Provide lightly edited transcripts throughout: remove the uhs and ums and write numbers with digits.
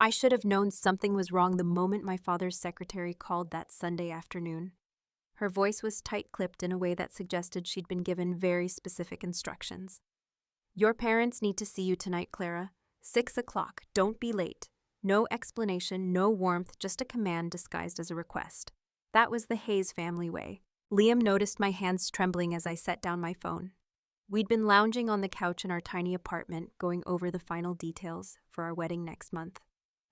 I should have known something was wrong the moment my father's secretary called that Sunday afternoon. Her voice was tight-clipped in a way that suggested she'd been given very specific instructions. Your parents need to see you tonight, Clara. 6 o'clock. Don't be late. No explanation, no warmth, just a command disguised as a request. That was the Hayes family way. Liam noticed my hands trembling as I set down my phone. We'd been lounging on the couch in our tiny apartment, going over the final details for our wedding next month.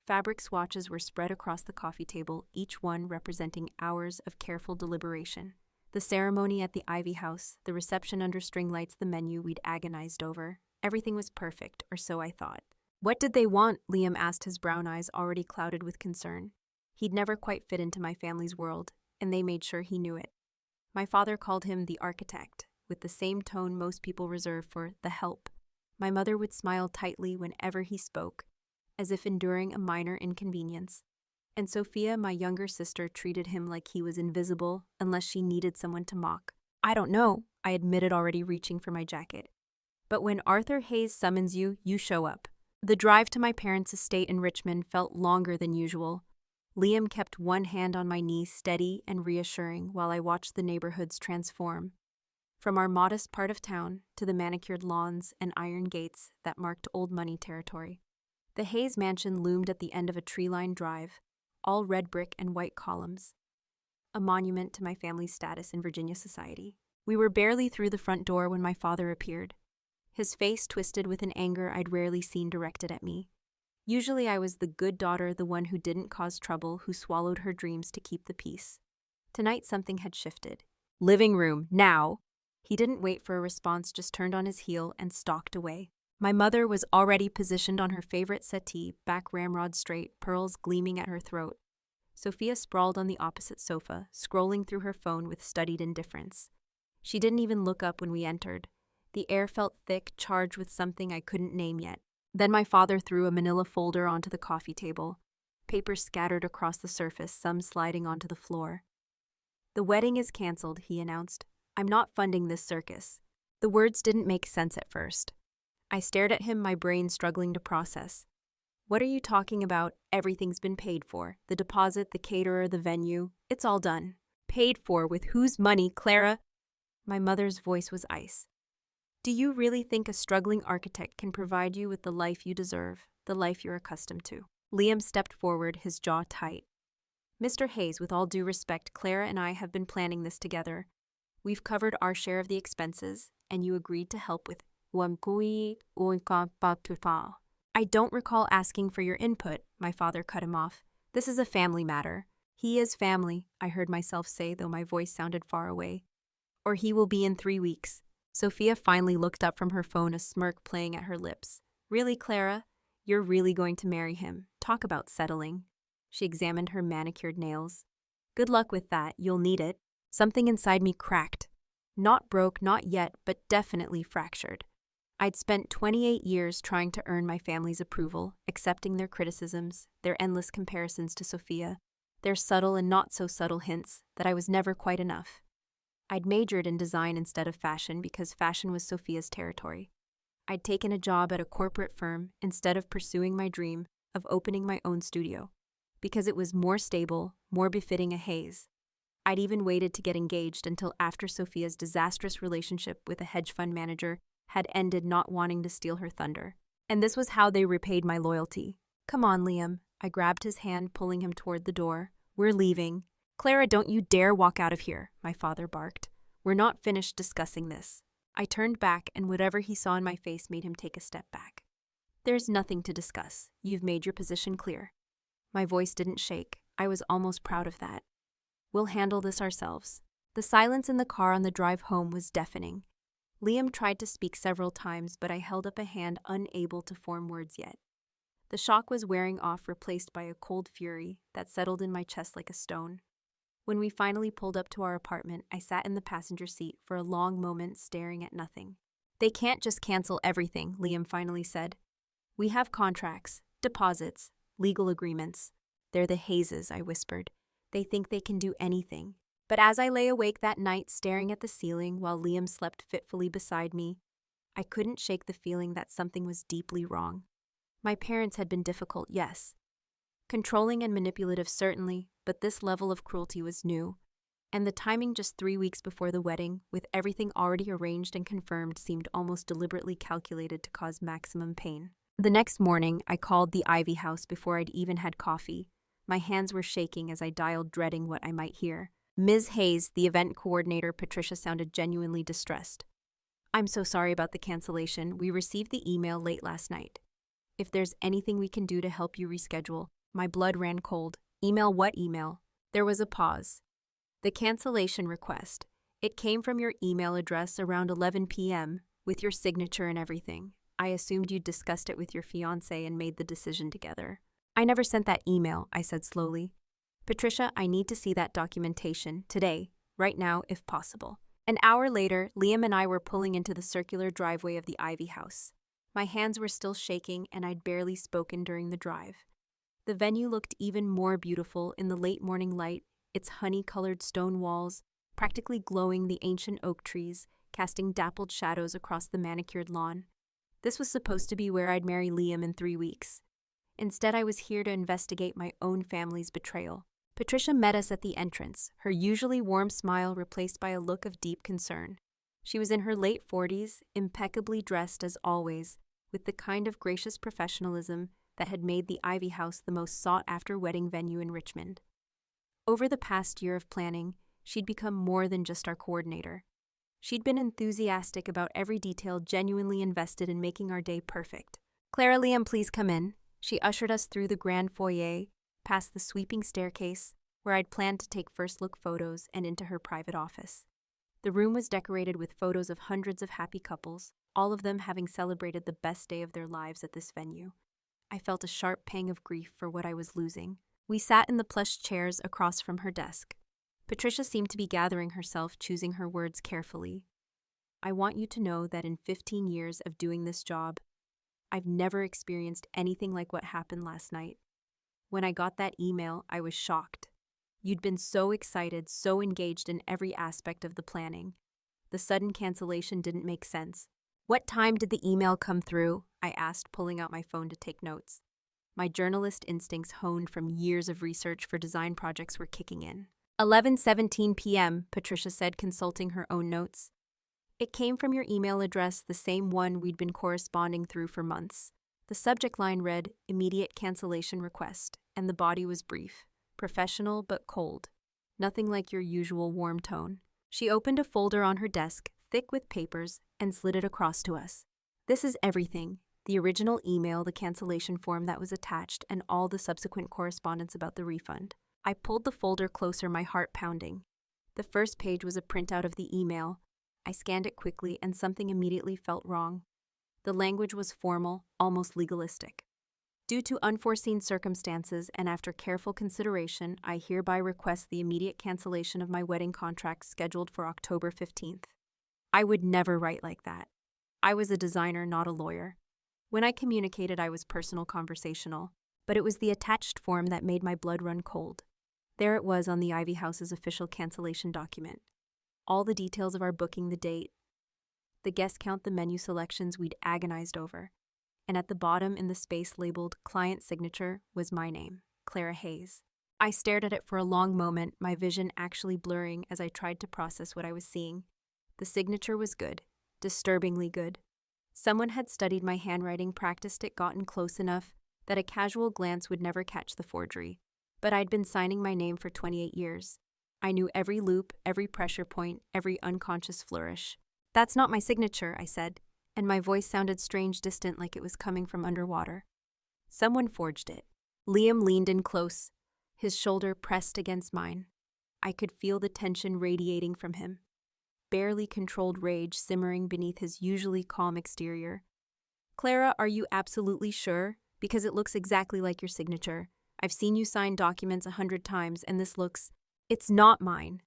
Fabric swatches were spread across the coffee table, each one representing hours of careful deliberation. The ceremony at the Ivy House, the reception under string lights, the menu we'd agonized over. Everything was perfect, or so I thought. What did they want? Liam asked, his brown eyes already clouded with concern. He'd never quite fit into my family's world, and they made sure he knew it. My father called him the architect, with the same tone most people reserve for the help. My mother would smile tightly whenever he spoke, as if enduring a minor inconvenience. And Sophia, my younger sister, treated him like he was invisible unless she needed someone to mock. I don't know, I admitted, already reaching for my jacket. But when Arthur Hayes summons you, you show up. The drive to my parents' estate in Richmond felt longer than usual. Liam kept one hand on my knee, steady and reassuring, while I watched the neighborhoods transform. From our modest part of town to the manicured lawns and iron gates that marked old money territory. The Hayes mansion loomed at the end of a tree-lined drive, all red brick and white columns, a monument to my family's status in Virginia society. We were barely through the front door when my father appeared, his face twisted with an anger I'd rarely seen directed at me. Usually I was the good daughter, the one who didn't cause trouble, who swallowed her dreams to keep the peace. Tonight something had shifted. Living room, now! He didn't wait for a response, just turned on his heel and stalked away. My mother was already positioned on her favorite settee, back ramrod straight, pearls gleaming at her throat. Sophia sprawled on the opposite sofa, scrolling through her phone with studied indifference. She didn't even look up when we entered. The air felt thick, charged with something I couldn't name yet. Then my father threw a manila folder onto the coffee table. Papers scattered across the surface, some sliding onto the floor. The wedding is canceled, he announced. I'm not funding this circus. The words didn't make sense at first. I stared at him, my brain struggling to process. What are you talking about? Everything's been paid for. The deposit, the caterer, the venue. It's all done. Paid for? With whose money, Clara? My mother's voice was ice. Do you really think a struggling architect can provide you with the life you deserve, the life you're accustomed to? Liam stepped forward, his jaw tight. Mr. Hayes, with all due respect, Clara and I have been planning this together. We've covered our share of the expenses, and you agreed to help with I don't recall asking for your input, my father cut him off. This is a family matter. He is family, I heard myself say, though my voice sounded far away. Or he will be in 3 weeks. Sophia finally looked up from her phone, a smirk playing at her lips. Really, Clara? You're really going to marry him? Talk about settling. She examined her manicured nails. Good luck with that, you'll need it. Something inside me cracked. Not broke, not yet, but definitely fractured. I'd spent 28 years trying to earn my family's approval, accepting their criticisms, their endless comparisons to Sophia, their subtle and not so subtle hints that I was never quite enough. I'd majored in design instead of fashion because fashion was Sophia's territory. I'd taken a job at a corporate firm instead of pursuing my dream of opening my own studio, because it was more stable, more befitting a Hayes. I'd even waited to get engaged until after Sophia's disastrous relationship with a hedge fund manager had ended, not wanting to steal her thunder. And this was how they repaid my loyalty. Come on, Liam. I grabbed his hand, pulling him toward the door. We're leaving. Clara, don't you dare walk out of here, my father barked. We're not finished discussing this. I turned back, and whatever he saw in my face made him take a step back. There's nothing to discuss. You've made your position clear. My voice didn't shake. I was almost proud of that. We'll handle this ourselves. The silence in the car on the drive home was deafening. Liam tried to speak several times, but I held up a hand, unable to form words yet. The shock was wearing off, replaced by a cold fury that settled in my chest like a stone. When we finally pulled up to our apartment, I sat in the passenger seat for a long moment, staring at nothing. They can't just cancel everything, Liam finally said. We have contracts, deposits, legal agreements. They're the Hayeses, I whispered. They think they can do anything. But as I lay awake that night, staring at the ceiling while Liam slept fitfully beside me, I couldn't shake the feeling that something was deeply wrong. My parents had been difficult, yes, Controlling and manipulative, certainly, but this level of cruelty was new. And the timing just 3 weeks before the wedding, with everything already arranged and confirmed, seemed almost deliberately calculated to cause maximum pain. The next morning, I called the Ivy House before I'd even had coffee. My hands were shaking as I dialed, dreading what I might hear. Ms. Hayes, the event coordinator, Patricia, sounded genuinely distressed. "I'm so sorry about the cancellation. We received the email late last night. If there's anything we can do to help you reschedule." My blood ran cold. "Email? What email?" There was a pause. "The cancellation request. It came from your email address around 11 p.m., with your signature and everything. I assumed you'd discussed it with your fiancé and made the decision together." "I never sent that email," I said slowly. "Patricia, I need to see that documentation, today, right now, if possible." An hour later, Liam and I were pulling into the circular driveway of the Ivy House. My hands were still shaking, and I'd barely spoken during the drive. The venue looked even more beautiful in the late morning light, its honey-colored stone walls practically glowing, the ancient oak trees casting dappled shadows across the manicured lawn. This was supposed to be where I'd marry Liam in 3 weeks. Instead, I was here to investigate my own family's betrayal. Patricia met us at the entrance, her usually warm smile replaced by a look of deep concern. She was in her late 40s, impeccably dressed as always, with the kind of gracious professionalism that had made the Ivy House the most sought-after wedding venue in Richmond. Over the past year of planning, she'd become more than just our coordinator. She'd been enthusiastic about every detail, genuinely invested in making our day perfect. "Clara, Liam, please come in." She ushered us through the grand foyer, past the sweeping staircase, where I'd planned to take first-look photos, and into her private office. The room was decorated with photos of hundreds of happy couples, all of them having celebrated the best day of their lives at this venue. I felt a sharp pang of grief for what I was losing. We sat in the plush chairs across from her desk. Patricia seemed to be gathering herself, choosing her words carefully. "I want you to know that in 15 years of doing this job, I've never experienced anything like what happened last night. When I got that email, I was shocked. You'd been so excited, so engaged in every aspect of the planning. The sudden cancellation didn't make sense." "What time did the email come through?" I asked, pulling out my phone to take notes. My journalist instincts, honed from years of research for design projects, were kicking in. 11:17 p.m., Patricia said, consulting her own notes. "It came from your email address, the same one we'd been corresponding through for months." The subject line read, "Immediate cancellation request," and the body was brief, professional but cold. Nothing like your usual warm tone. She opened a folder on her desk, thick with papers, and slid it across to us. "This is everything. The original email, the cancellation form that was attached, and all the subsequent correspondence about the refund." I pulled the folder closer, my heart pounding. The first page was a printout of the email. I scanned it quickly, and something immediately felt wrong. The language was formal, almost legalistic. "Due to unforeseen circumstances and after careful consideration, I hereby request the immediate cancellation of my wedding contract scheduled for October 15th. I would never write like that. I was a designer, not a lawyer. When I communicated, I was personal, conversational, but it was the attached form that made my blood run cold. There it was on the Ivy House's official cancellation document. All the details of our booking, the date, the guest count, the menu selections we'd agonized over. And at the bottom, in the space labeled Client Signature, was my name, Clara Hayes. I stared at it for a long moment, my vision actually blurring as I tried to process what I was seeing. The signature was good, disturbingly good. Someone had studied my handwriting, practiced it, gotten close enough that a casual glance would never catch the forgery. But I'd been signing my name for 28 years. I knew every loop, every pressure point, every unconscious flourish. "That's not my signature," I said, and my voice sounded strange, distant, like it was coming from underwater. "Someone forged it." Liam leaned in close, his shoulder pressed against mine. I could feel the tension radiating from him, barely controlled rage simmering beneath his usually calm exterior. "Clara, are you absolutely sure? Because it looks exactly like your signature. I've seen you sign documents 100 times, and this looks... It's not mine."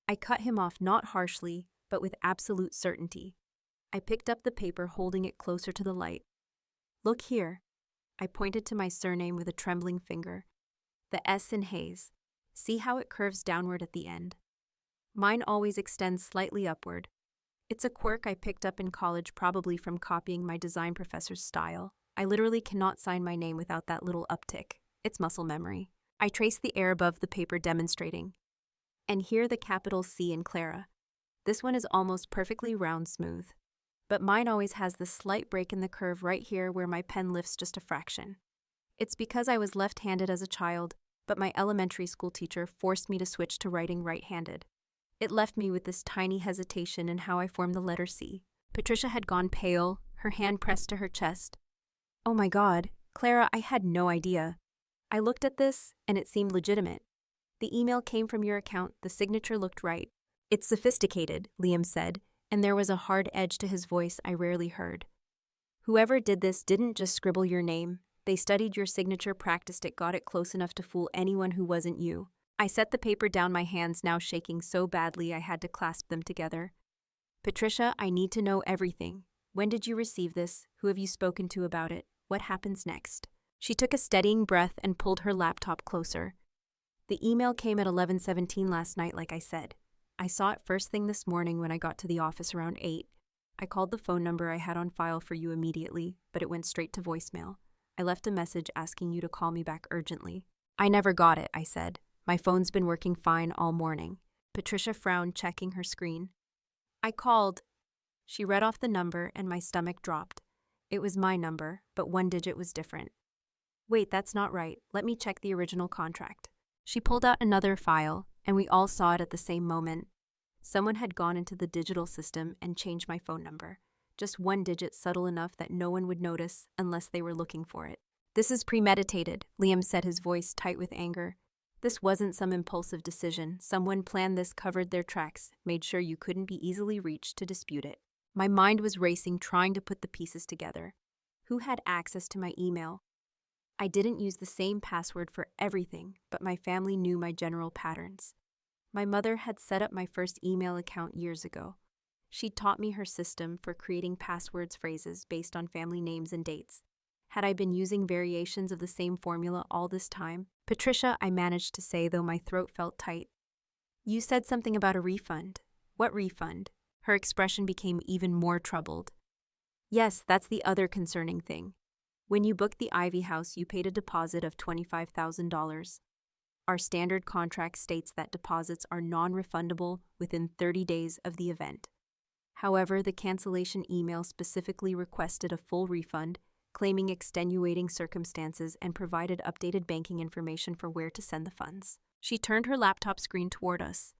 I cut him off, not harshly, but with absolute certainty. I picked up the paper, holding it closer to the light. "Look here." I pointed to my surname with a trembling finger. The S in Hayes. See how it curves downward at the end? Mine always extends slightly upward. It's a quirk I picked up in college, probably from copying my design professor's style. I literally cannot sign my name without that little uptick. It's muscle memory. I traced the air above the paper demonstrating. And here the capital C in Clara. This one is almost perfectly round smooth. But mine always has this slight break in the curve right here where my pen lifts just a fraction. It's because I was left-handed as a child, but my elementary school teacher forced me to switch to writing right-handed. It left me with this tiny hesitation in how I formed the letter C. Patricia had gone pale, her hand pressed to her chest. Oh my God, Clara, I had no idea. I looked at this, and it seemed legitimate. The email came from your account, the signature looked right. It's sophisticated, Liam said, and there was a hard edge to his voice I rarely heard. Whoever did this didn't just scribble your name. They studied your signature, practiced it, got it close enough to fool anyone who wasn't you. I set the paper down, my hands now shaking so badly I had to clasp them together. Patricia, I need to know everything. When did you receive this? Who have you spoken to about it? What happens next? She took a steadying breath and pulled her laptop closer. The email came at 11:17 last night, like I said. I saw it first thing this morning when I got to the office around 8. I called the phone number I had on file for you immediately, but it went straight to voicemail. I left a message asking you to call me back urgently. I never got it, I said. My phone's been working fine all morning. Patricia frowned, checking her screen. I called. She read off the number and my stomach dropped. It was my number, but one digit was different. Wait, that's not right. Let me check the original contract. She pulled out another file, and we all saw it at the same moment. Someone had gone into the digital system and changed my phone number. Just one digit subtle enough that no one would notice unless they were looking for it. This is premeditated, Liam said, his voice tight with anger. This wasn't some impulsive decision. Someone planned this, covered their tracks, made sure you couldn't be easily reached to dispute it. My mind was racing, trying to put the pieces together. Who had access to my email? I didn't use the same password for everything, but my family knew my general patterns. My mother had set up my first email account years ago. She taught me her system for creating passwords, phrases based on family names and dates. Had I been using variations of the same formula all this time? Patricia, I managed to say, though my throat felt tight. You said something about a refund. What refund? Her expression became even more troubled. Yes, that's the other concerning thing. When you booked the Ivy House, you paid a deposit of $25,000. Our standard contract states that deposits are non-refundable within 30 days of the event. However, the cancellation email specifically requested a full refund, claiming extenuating circumstances, and provided updated banking information for where to send the funds. She turned her laptop screen toward us.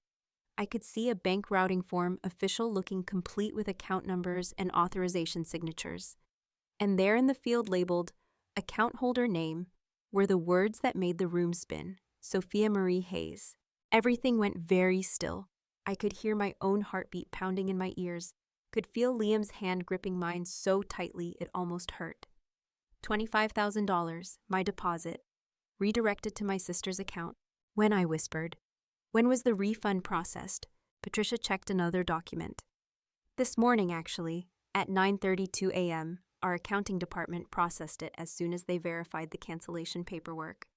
I could see a bank routing form, official looking, complete with account numbers and authorization signatures. And there in the field labeled account holder name were the words that made the room spin: Sophia Marie Hayes. Everything went very still. I could hear my own heartbeat pounding in my ears, could feel Liam's hand gripping mine so tightly it almost hurt. $25,000, my deposit, redirected to my sister's account. When, I whispered. When was the refund processed? Patricia checked another document. This morning, actually, at 9:32 a.m., our accounting department processed it as soon as they verified the cancellation paperwork.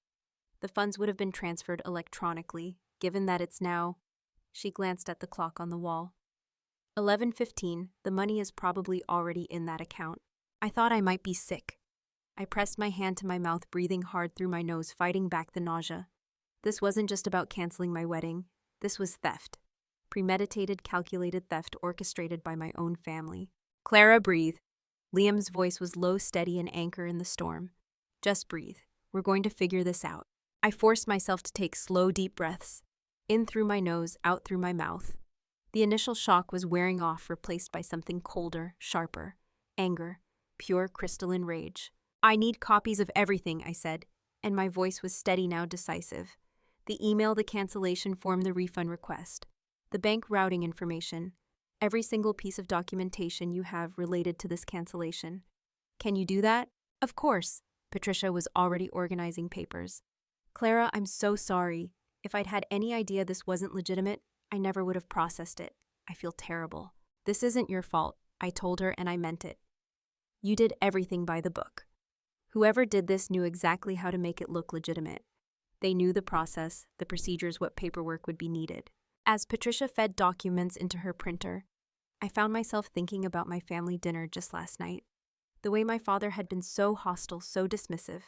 The funds would have been transferred electronically, given that it's now... She glanced at the clock on the wall. 11:15, the money is probably already in that account. I thought I might be sick. I pressed my hand to my mouth, breathing hard through my nose, fighting back the nausea. This wasn't just about canceling my wedding. This was theft. Premeditated, calculated theft orchestrated by my own family. Clara, breathe. Liam's voice was low, steady, an anchor in the storm. Just breathe. We're going to figure this out. I forced myself to take slow, deep breaths. In through my nose, out through my mouth. The initial shock was wearing off, replaced by something colder, sharper. Anger. Pure crystalline rage. I need copies of everything, I said, and my voice was steady now, decisive. The email, the cancellation form, the refund request. The bank routing information. Every single piece of documentation you have related to this cancellation. Can you do that? Of course. Patricia was already organizing papers. Clara, I'm so sorry. If I'd had any idea this wasn't legitimate, I never would have processed it. I feel terrible. This isn't your fault, I told her, and I meant it. You did everything by the book. Whoever did this knew exactly how to make it look legitimate. They knew the process, the procedures, what paperwork would be needed. As Patricia fed documents into her printer, I found myself thinking about my family dinner just last night. The way my father had been so hostile, so dismissive.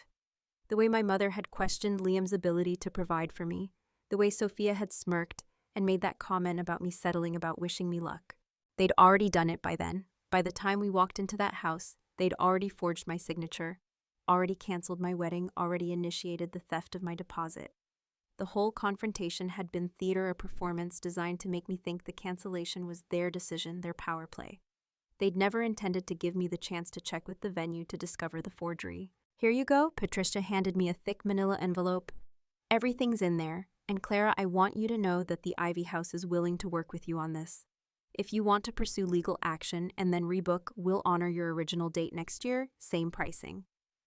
The way my mother had questioned Liam's ability to provide for me. The way Sophia had smirked and made that comment about me settling about wishing me luck. They'd already done it by then. By the time we walked into that house, they'd already forged my signature, already canceled my wedding, already initiated the theft of my deposit. The whole confrontation had been theater or performance designed to make me think the cancellation was their decision, their power play. They'd never intended to give me the chance to check with the venue to discover the forgery. Here you go, Patricia handed me a thick manila envelope. Everything's in there, and Clara, I want you to know that the Ivy House is willing to work with you on this. If you want to pursue legal action and then rebook, we'll honor your original date next year, same pricing.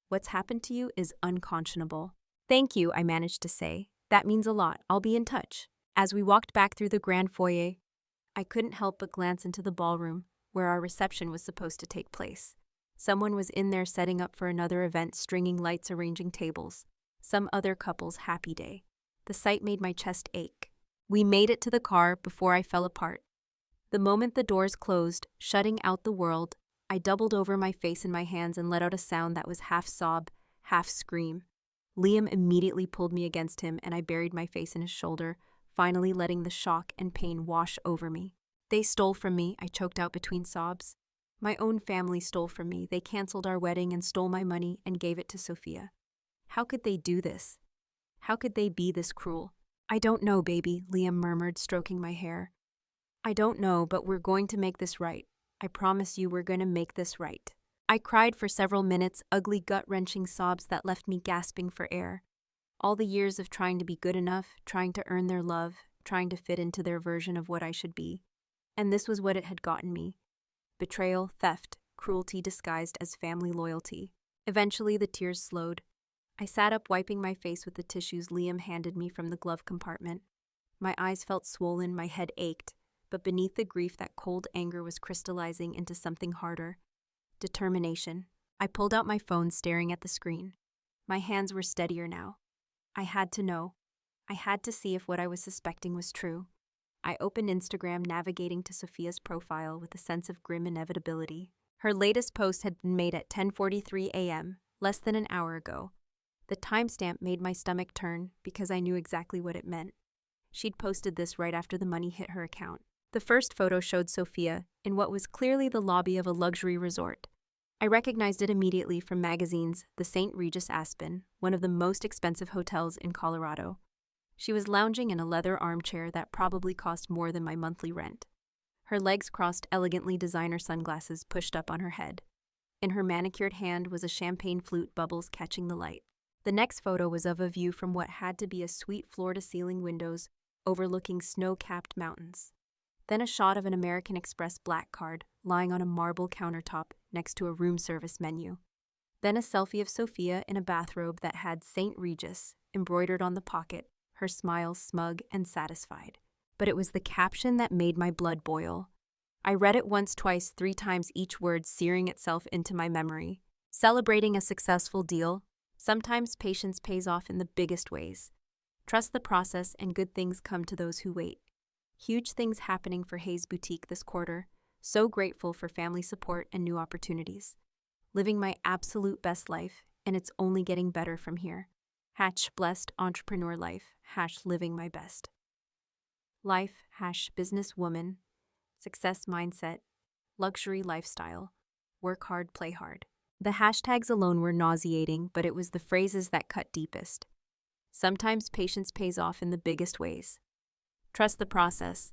What's happened to you is unconscionable. Thank you, I managed to say. That means a lot. I'll be in touch. As we walked back through the grand foyer, I couldn't help but glance into the ballroom, where our reception was supposed to take place. Someone was in there setting up for another event, stringing lights, arranging tables. Some other couple's happy day. The sight made my chest ache. We made it to the car before I fell apart. The moment the doors closed, shutting out the world, I doubled over my face in my hands and let out a sound that was half sob, half scream. Liam immediately pulled me against him, and I buried my face in his shoulder, finally letting the shock and pain wash over me. They stole from me, I choked out between sobs. My own family stole from me. They canceled our wedding and stole my money and gave it to Sophia. How could they do this? How could they be this cruel? I don't know, baby, Liam murmured, stroking my hair. I don't know, but we're going to make this right. I promise you we're going to make this right. I cried for several minutes, ugly gut-wrenching sobs that left me gasping for air. All the years of trying to be good enough, trying to earn their love, trying to fit into their version of what I should be. And this was what it had gotten me. Betrayal, theft, cruelty disguised as family loyalty. Eventually the tears slowed. I sat up, wiping my face with the tissues Liam handed me from the glove compartment. My eyes felt swollen, my head ached, but beneath the grief that cold anger was crystallizing into something harder. Determination. I pulled out my phone, staring at the screen. My hands were steadier now. I had to know. I had to see if what I was suspecting was true. I opened Instagram, navigating to Sophia's profile with a sense of grim inevitability. Her latest post had been made at 10:43 a.m., less than an hour ago. The timestamp made my stomach turn because I knew exactly what it meant. She'd posted this right after the money hit her account. The first photo showed Sophia in what was clearly the lobby of a luxury resort. I recognized it immediately from magazines, the St. Regis Aspen, one of the most expensive hotels in Colorado. She was lounging in a leather armchair that probably cost more than my monthly rent. Her legs crossed, elegantly designer sunglasses pushed up on her head. In her manicured hand was a champagne flute, bubbles catching the light. The next photo was of a view from what had to be a suite floor-to-ceiling windows overlooking snow-capped mountains. Then a shot of an American Express black card lying on a marble countertop next to a room service menu. Then a selfie of Sophia in a bathrobe that had St. Regis embroidered on the pocket, her smile smug and satisfied. But it was the caption that made my blood boil. I read it once, twice, 3 times, each word searing itself into my memory. Celebrating a successful deal. Sometimes patience pays off in the biggest ways. Trust the process and good things come to those who wait. Huge things happening for Hayes Boutique this quarter. So grateful for family support and new opportunities. Living my absolute best life, and it's only getting better from here. #blessed entrepreneur life, #living my best. Life, #businesswoman, success mindset, luxury lifestyle, work hard, play hard. The hashtags alone were nauseating, but it was the phrases that cut deepest. Sometimes patience pays off in the biggest ways. Trust the process.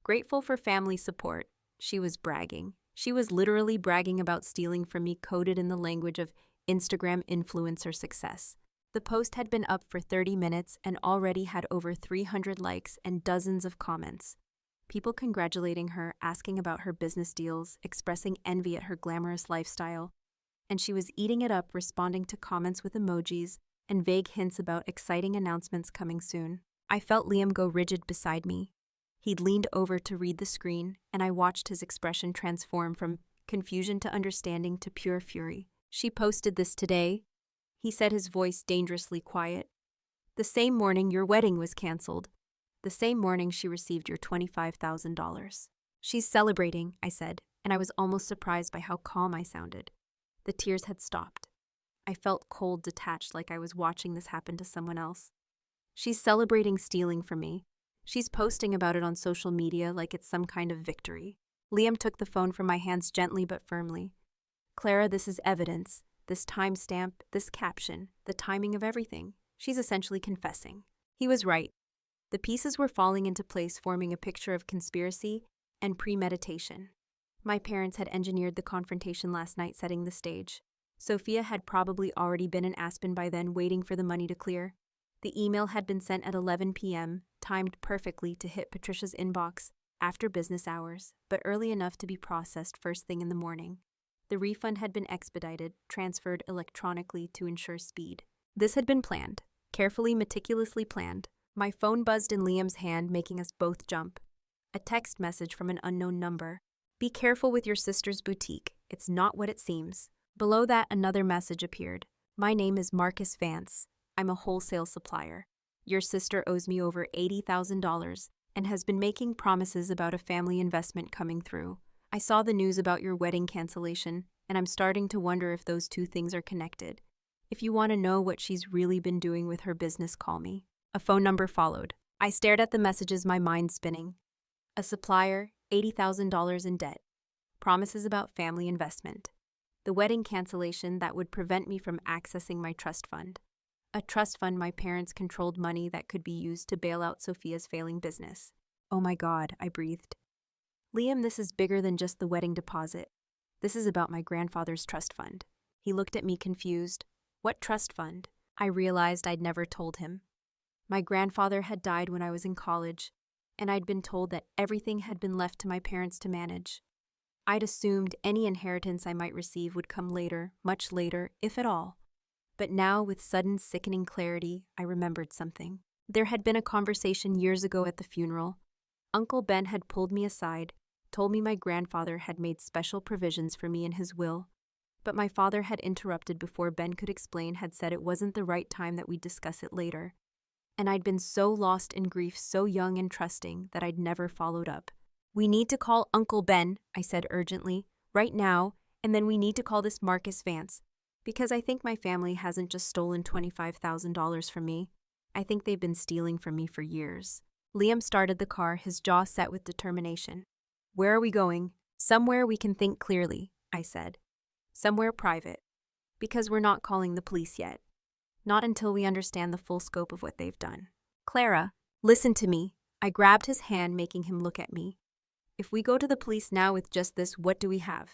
Grateful for family support. She was bragging. She was literally bragging about stealing from me, coded in the language of Instagram influencer success. The post had been up for 30 minutes and already had over 300 likes and dozens of comments. People congratulating her, asking about her business deals, expressing envy at her glamorous lifestyle. And she was eating it up, responding to comments with emojis and vague hints about exciting announcements coming soon. I felt Liam go rigid beside me. He'd leaned over to read the screen, and I watched his expression transform from confusion to understanding to pure fury. She posted this today, he said, his voice dangerously quiet. The same morning your wedding was canceled. The same morning she received your $25,000. She's celebrating, I said, and I was almost surprised by how calm I sounded. The tears had stopped. I felt cold, detached, like I was watching this happen to someone else. She's celebrating stealing from me. She's posting about it on social media like it's some kind of victory. Liam took the phone from my hands gently but firmly. Clara, this is evidence. This timestamp, this caption, the timing of everything. She's essentially confessing. He was right. The pieces were falling into place, forming a picture of conspiracy and premeditation. My parents had engineered the confrontation last night, setting the stage. Sophia had probably already been in Aspen by then, waiting for the money to clear. The email had been sent at 11 p.m., timed perfectly to hit Patricia's inbox after business hours, but early enough to be processed first thing in the morning. The refund had been expedited, transferred electronically to ensure speed. This had been planned, carefully, meticulously planned. My phone buzzed in Liam's hand, making us both jump. A text message from an unknown number. Be careful with your sister's boutique. It's not what it seems. Below that, another message appeared. My name is Marcus Vance. I'm a wholesale supplier. Your sister owes me over $80,000 and has been making promises about a family investment coming through. I saw the news about your wedding cancellation, and I'm starting to wonder if those two things are connected. If you want to know what she's really been doing with her business, call me. A phone number followed. I stared at the messages, my mind spinning. A supplier, $80,000 in debt. Promises about family investment. The wedding cancellation that would prevent me from accessing my trust fund. A trust fund my parents controlled, money that could be used to bail out Sophia's failing business. Oh my God, I breathed. Liam, this is bigger than just the wedding deposit. This is about my grandfather's trust fund. He looked at me confused. What trust fund? I realized I'd never told him. My grandfather had died when I was in college, and I'd been told that everything had been left to my parents to manage. I'd assumed any inheritance I might receive would come later, much later, if at all. But now, with sudden, sickening clarity, I remembered something. There had been a conversation years ago at the funeral. Uncle Ben had pulled me aside, told me my grandfather had made special provisions for me in his will, but my father had interrupted before Ben could explain, had said it wasn't the right time, that we'd discuss it later. And I'd been so lost in grief, so young and trusting, that I'd never followed up. We need to call Uncle Ben, I said urgently, right now, and then we need to call this Marcus Vance. Because I think my family hasn't just stolen $25,000 from me. I think they've been stealing from me for years. Liam started the car, his jaw set with determination. Where are we going? Somewhere we can think clearly, I said. Somewhere private. Because we're not calling the police yet. Not until we understand the full scope of what they've done. Clara, listen to me. I grabbed his hand, making him look at me. If we go to the police now with just this, what do we have?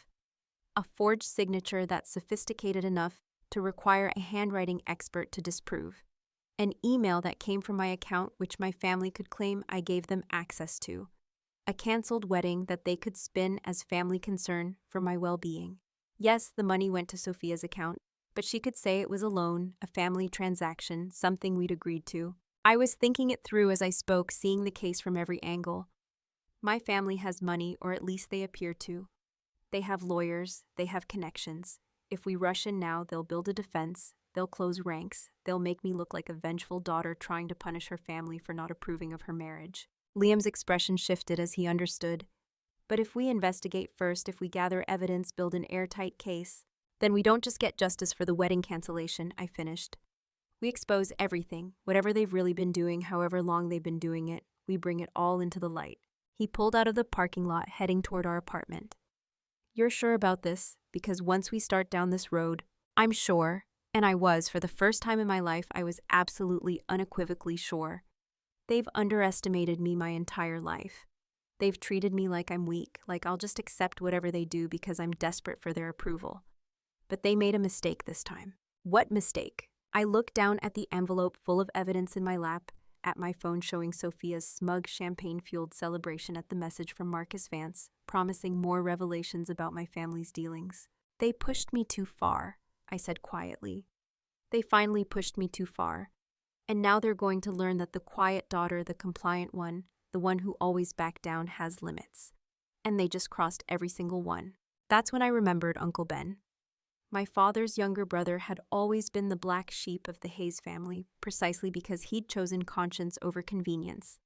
A forged signature that's sophisticated enough to require a handwriting expert to disprove. An email that came from my account which my family could claim I gave them access to. A canceled wedding that they could spin as family concern for my well-being. Yes, the money went to Sophia's account, but she could say it was a loan, a family transaction, something we'd agreed to. I was thinking it through as I spoke, seeing the case from every angle. My family has money, or at least they appear to. They have lawyers, they have connections. If we rush in now, they'll build a defense, they'll close ranks, they'll make me look like a vengeful daughter trying to punish her family for not approving of her marriage. Liam's expression shifted as he understood. But if we investigate first, if we gather evidence, build an airtight case, then we don't just get justice for the wedding cancellation, I finished. We expose everything, whatever they've really been doing, however long they've been doing it, we bring it all into the light. He pulled out of the parking lot, heading toward our apartment. You're sure about this? Because once we start down this road, I'm sure, and I was, for the first time in my life, I was absolutely, unequivocally sure. They've underestimated me my entire life. They've treated me like I'm weak, like I'll just accept whatever they do because I'm desperate for their approval. But they made a mistake this time. What mistake? I looked down at the envelope full of evidence in my lap, at my phone showing Sophia's smug, champagne-fueled celebration at the message from Marcus Vance, promising more revelations about my family's dealings. They pushed me too far, I said quietly. They finally pushed me too far. And now they're going to learn that the quiet daughter, the compliant one, the one who always backed down, has limits. And they just crossed every single one. That's when I remembered Uncle Ben. My father's younger brother had always been the black sheep of the Hayes family, precisely because he'd chosen conscience over convenience.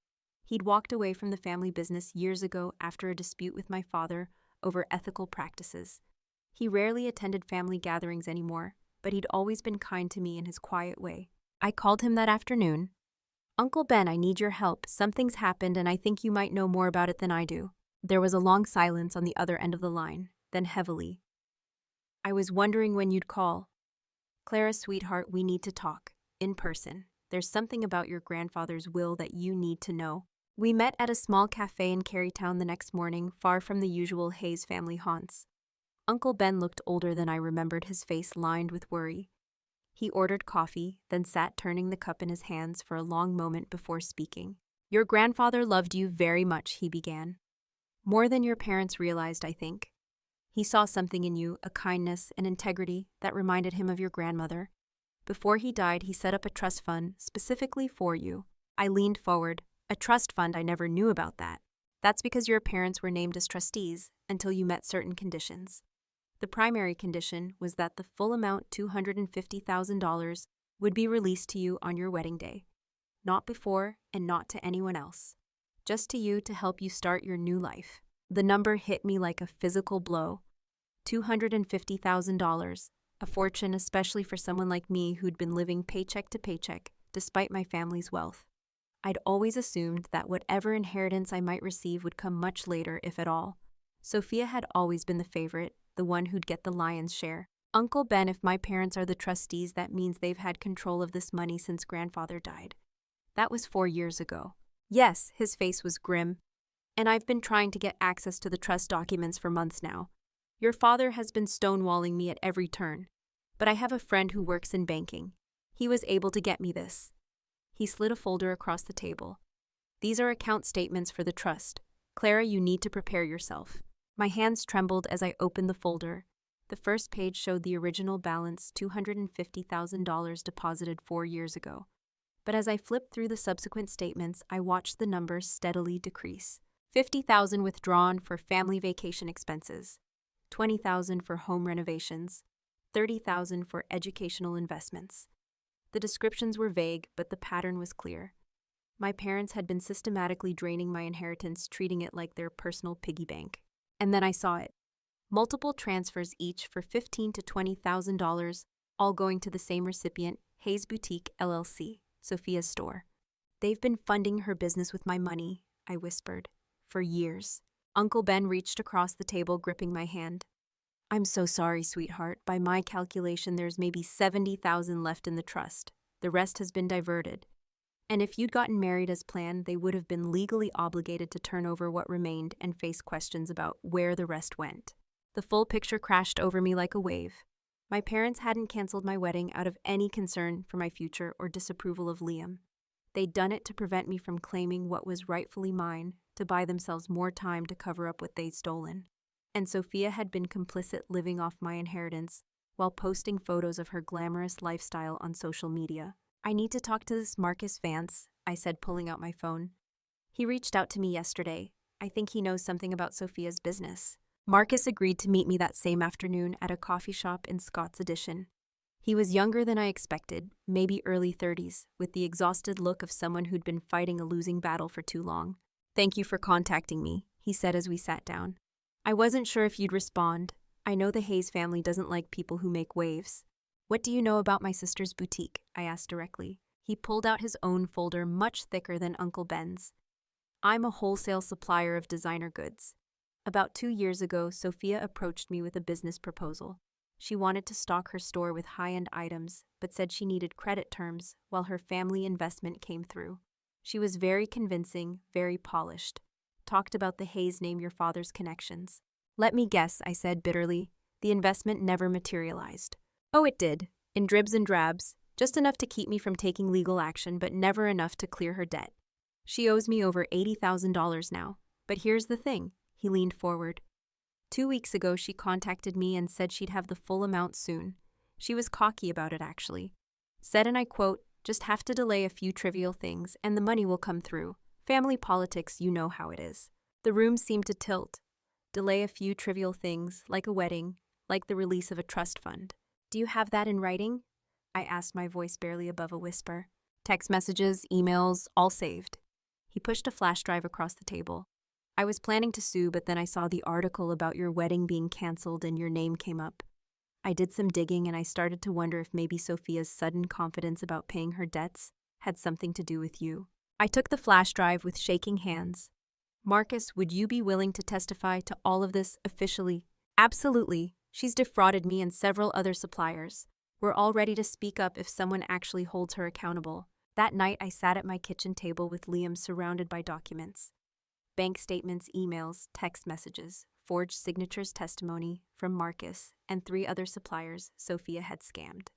He'd walked away from the family business years ago after a dispute with my father over ethical practices. He rarely attended family gatherings anymore, but he'd always been kind to me in his quiet way. I called him that afternoon. "Uncle Ben, I need your help. Something's happened and I think you might know more about it than I do." There was a long silence on the other end of the line, then heavily, "I was wondering when you'd call. Clara, sweetheart, we need to talk. In person. There's something about your grandfather's will that you need to know." We met at a small cafe in Carytown the next morning, far from the usual Hayes family haunts. Uncle Ben looked older than I remembered, his face lined with worry. He ordered coffee, then sat turning the cup in his hands for a long moment before speaking. "Your grandfather loved you very much," he began. "More than your parents realized, I think. He saw something in you, a kindness, an integrity that reminded him of your grandmother. Before he died, he set up a trust fund specifically for you." I leaned forward. "A trust fund? I never knew about that." "That's because your parents were named as trustees until you met certain conditions. The primary condition was that the full amount, $250,000, would be released to you on your wedding day. Not before and not to anyone else. Just to you to help you start your new life." The number hit me like a physical blow. $250,000, a fortune especially for someone like me who'd been living paycheck to paycheck despite my family's wealth. I'd always assumed that whatever inheritance I might receive would come much later, if at all. Sophia had always been the favorite, the one who'd get the lion's share. "Uncle Ben, if my parents are the trustees, that means they've had control of this money since grandfather died. That was 4 years ago." "Yes," his face was grim. "And I've been trying to get access to the trust documents for months now. Your father has been stonewalling me at every turn. But I have a friend who works in banking. He was able to get me this." He slid a folder across the table. "These are account statements for the trust. Clara, you need to prepare yourself." My hands trembled as I opened the folder. The first page showed the original balance, $250,000 deposited 4 years ago. But as I flipped through the subsequent statements, I watched the numbers steadily decrease. $50,000 withdrawn for family vacation expenses, $20,000 for home renovations, $30,000 for educational investments. The descriptions were vague, but the pattern was clear. My parents had been systematically draining my inheritance, treating it like their personal piggy bank. And then I saw it. Multiple transfers, each for $15,000 to $20,000, all going to the same recipient, Hayes Boutique, LLC, Sophia's store. "They've been funding her business with my money," I whispered, "for years." Uncle Ben reached across the table, gripping my hand. "I'm so sorry, sweetheart. By my calculation, there's maybe $70,000 left in the trust. The rest has been diverted. And if you'd gotten married as planned, they would have been legally obligated to turn over what remained and face questions about where the rest went." The full picture crashed over me like a wave. My parents hadn't canceled my wedding out of any concern for my future or disapproval of Liam. They'd done it to prevent me from claiming what was rightfully mine, to buy themselves more time to cover up what they'd stolen. And Sophia had been complicit, living off my inheritance while posting photos of her glamorous lifestyle on social media. "I need to talk to this Marcus Vance," I said, pulling out my phone. "He reached out to me yesterday. I think he knows something about Sophia's business." Marcus agreed to meet me that same afternoon at a coffee shop in Scott's Addition. He was younger than I expected, maybe early 30s, with the exhausted look of someone who'd been fighting a losing battle for too long. "Thank you for contacting me," he said as we sat down. "I wasn't sure if you'd respond. I know the Hayes family doesn't like people who make waves." "What do you know about my sister's boutique?" I asked directly. He pulled out his own folder, much thicker than Uncle Ben's. "I'm a wholesale supplier of designer goods. About 2 years ago, Sophia approached me with a business proposal. She wanted to stock her store with high-end items, but said she needed credit terms while her family investment came through. She was very convincing, very polished. Talked about the Hayes name, your father's connections." "Let me guess," I said bitterly. "The investment never materialized." "Oh, it did. In dribs and drabs. Just enough to keep me from taking legal action, but never enough to clear her debt. She owes me over $80,000 now. But here's the thing." He leaned forward. 2 weeks ago, she contacted me and said she'd have the full amount soon. She was cocky about it, actually. Said, and I quote, "Just have to delay a few trivial things, and the money will come through. Family politics, you know how it is." The room seemed to tilt. Delay a few trivial things, like a wedding, like the release of a trust fund. "Do you have that in writing?" I asked, my voice barely above a whisper. "Text messages, emails, all saved." He pushed a flash drive across the table. "I was planning to sue, but then I saw the article about your wedding being canceled and your name came up. I did some digging and I started to wonder if maybe Sophia's sudden confidence about paying her debts had something to do with you. I took the flash drive with shaking hands. Marcus, would you be willing to testify to all of this officially? Absolutely. She's defrauded me and several other suppliers. We're all ready to speak up if someone actually holds her accountable. That night, I sat at my kitchen table with Liam surrounded by documents. Bank statements, emails, text messages, forged signatures, testimony from Marcus and 3 other suppliers Sophia had scammed.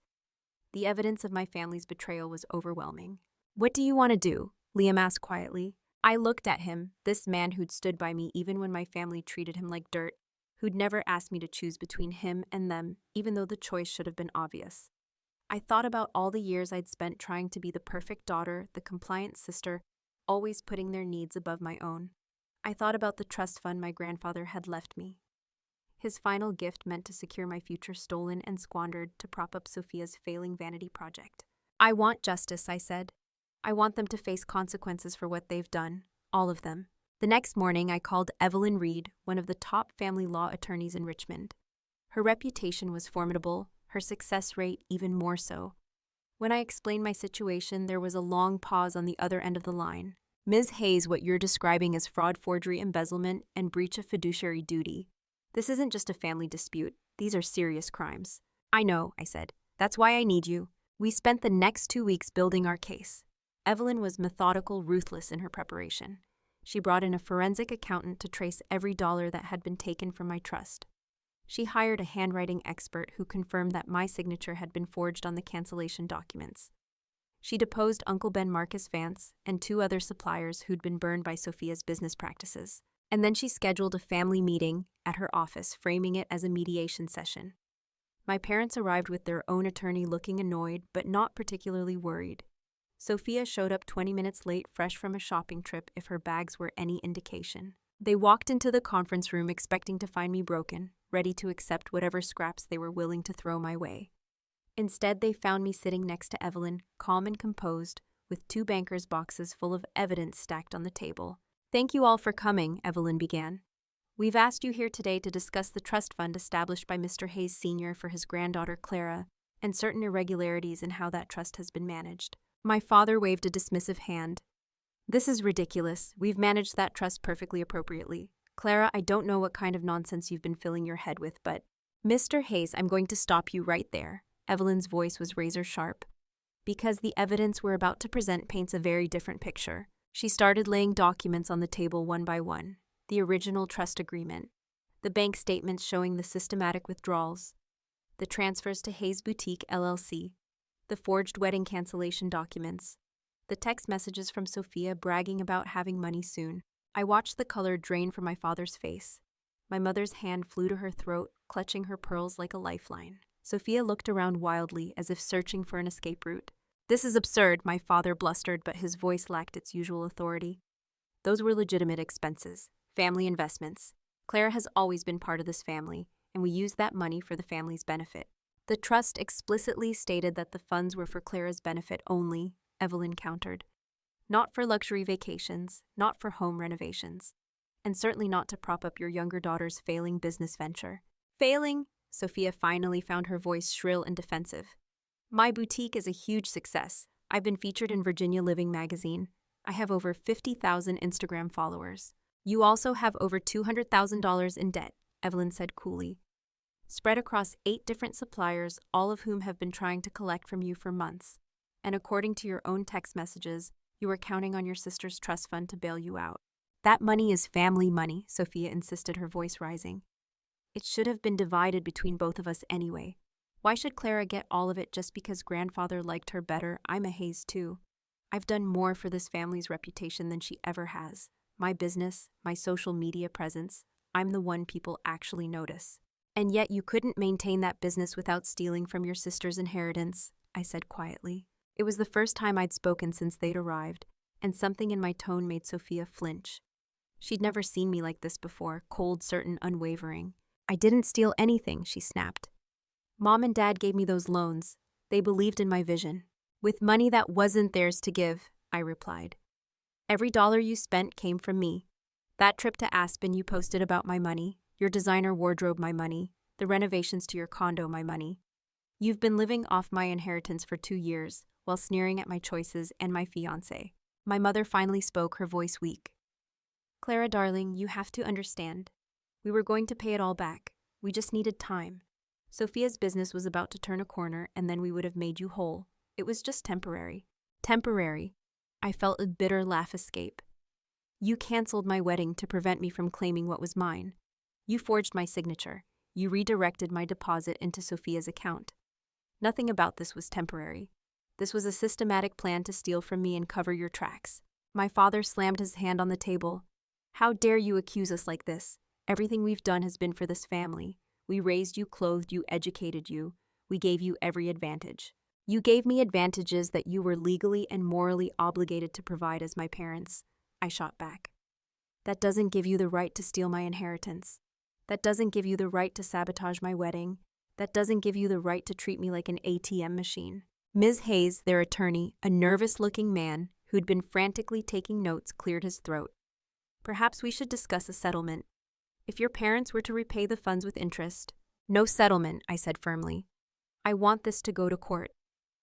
The evidence of my family's betrayal was overwhelming. What do you want to do? Liam asked quietly. I looked at him, this man who'd stood by me even when my family treated him like dirt, who'd never asked me to choose between him and them, even though the choice should have been obvious. I thought about all the years I'd spent trying to be the perfect daughter, the compliant sister, always putting their needs above my own. I thought about the trust fund my grandfather had left me. His final gift meant to secure my future stolen and squandered to prop up Sophia's failing vanity project. I want justice, I said. I want them to face consequences for what they've done, all of them. The next morning, I called Evelyn Reed, one of the top family law attorneys in Richmond. Her reputation was formidable, her success rate even more so. When I explained my situation, there was a long pause on the other end of the line. Ms. Hayes, what you're describing is fraud, forgery, embezzlement, and breach of fiduciary duty. This isn't just a family dispute. These are serious crimes. I know, I said. That's why I need you. We spent the next 2 weeks building our case. Evelyn was methodical, ruthless in her preparation. She brought in a forensic accountant to trace every dollar that had been taken from my trust. She hired a handwriting expert who confirmed that my signature had been forged on the cancellation documents. She deposed Uncle Ben Marcus Vance and 2 other suppliers who'd been burned by Sophia's business practices. And then she scheduled a family meeting at her office, framing it as a mediation session. My parents arrived with their own attorney looking annoyed, but not particularly worried. Sophia showed up 20 minutes late, fresh from a shopping trip, if her bags were any indication. They walked into the conference room expecting to find me broken, ready to accept whatever scraps they were willing to throw my way. Instead, they found me sitting next to Evelyn, calm and composed, with 2 bankers' boxes full of evidence stacked on the table. Thank you all for coming, Evelyn began. We've asked you here today to discuss the trust fund established by Mr. Hayes Sr. for his granddaughter Clara, and certain irregularities in how that trust has been managed. My father waved a dismissive hand. This is ridiculous. We've managed that trust perfectly appropriately. Clara, I don't know what kind of nonsense you've been filling your head with, but… Mr. Hayes, I'm going to stop you right there. Evelyn's voice was razor sharp. Because the evidence we're about to present paints a very different picture. She started laying documents on the table one by one. The original trust agreement, the bank statements showing the systematic withdrawals, the transfers to Hayes Boutique LLC, the forged wedding cancellation documents, the text messages from Sophia bragging about having money soon. I watched the color drain from my father's face. My mother's hand flew to her throat, clutching her pearls like a lifeline. Sophia looked around wildly, as if searching for an escape route. This is absurd, my father blustered, but his voice lacked its usual authority. Those were legitimate expenses, family investments. Clara has always been part of this family, and we used that money for the family's benefit. The trust explicitly stated that the funds were for Clara's benefit only, Evelyn countered. Not for luxury vacations, not for home renovations, and certainly not to prop up your younger daughter's failing business venture. Failing? Sophia finally found her voice shrill and defensive. My boutique is a huge success. I've been featured in Virginia Living magazine. I have over 50,000 Instagram followers. You also have over $200,000 in debt, Evelyn said coolly. Spread across 8 different suppliers, all of whom have been trying to collect from you for months. And according to your own text messages, you were counting on your sister's trust fund to bail you out. That money is family money, Sophia insisted, her voice rising. It should have been divided between both of us anyway. Why should Clara get all of it just because grandfather liked her better? I'm a Hayes too. I've done more for this family's reputation than she ever has. My business, my social media presence, I'm the one people actually notice. And yet you couldn't maintain that business without stealing from your sister's inheritance, I said quietly. It was the first time I'd spoken since they'd arrived, and something in my tone made Sophia flinch. She'd never seen me like this before, cold, certain, unwavering. I didn't steal anything, she snapped. Mom and Dad gave me those loans. They believed in my vision. With money that wasn't theirs to give, I replied. Every dollar you spent came from me. That trip to Aspen you posted about my money, your designer wardrobe my money, The renovations to your condo, my money. You've been living off my inheritance for 2 years, while sneering at my choices and my fiancé. My mother finally spoke, her voice weak. Clara, darling, you have to understand. We were going to pay it all back. We just needed time. Sophia's business was about to turn a corner, and then we would have made you whole. It was just temporary. Temporary. I felt a bitter laugh escape. You canceled my wedding to prevent me from claiming what was mine. You forged my signature. You redirected my deposit into Sophia's account. Nothing about this was temporary. This was a systematic plan to steal from me and cover your tracks. My father slammed his hand on the table. How dare you accuse us like this? Everything we've done has been for this family. We raised you, clothed you, educated you. We gave you every advantage. You gave me advantages that you were legally and morally obligated to provide as my parents. I shot back. That doesn't give you the right to steal my inheritance. That doesn't give you the right to sabotage my wedding. That doesn't give you the right to treat me like an ATM machine. Ms. Hayes, their attorney, a nervous-looking man who'd been frantically taking notes, cleared his throat. Perhaps we should discuss a settlement. If your parents were to repay the funds with interest. No settlement, I said firmly. I want this to go to court.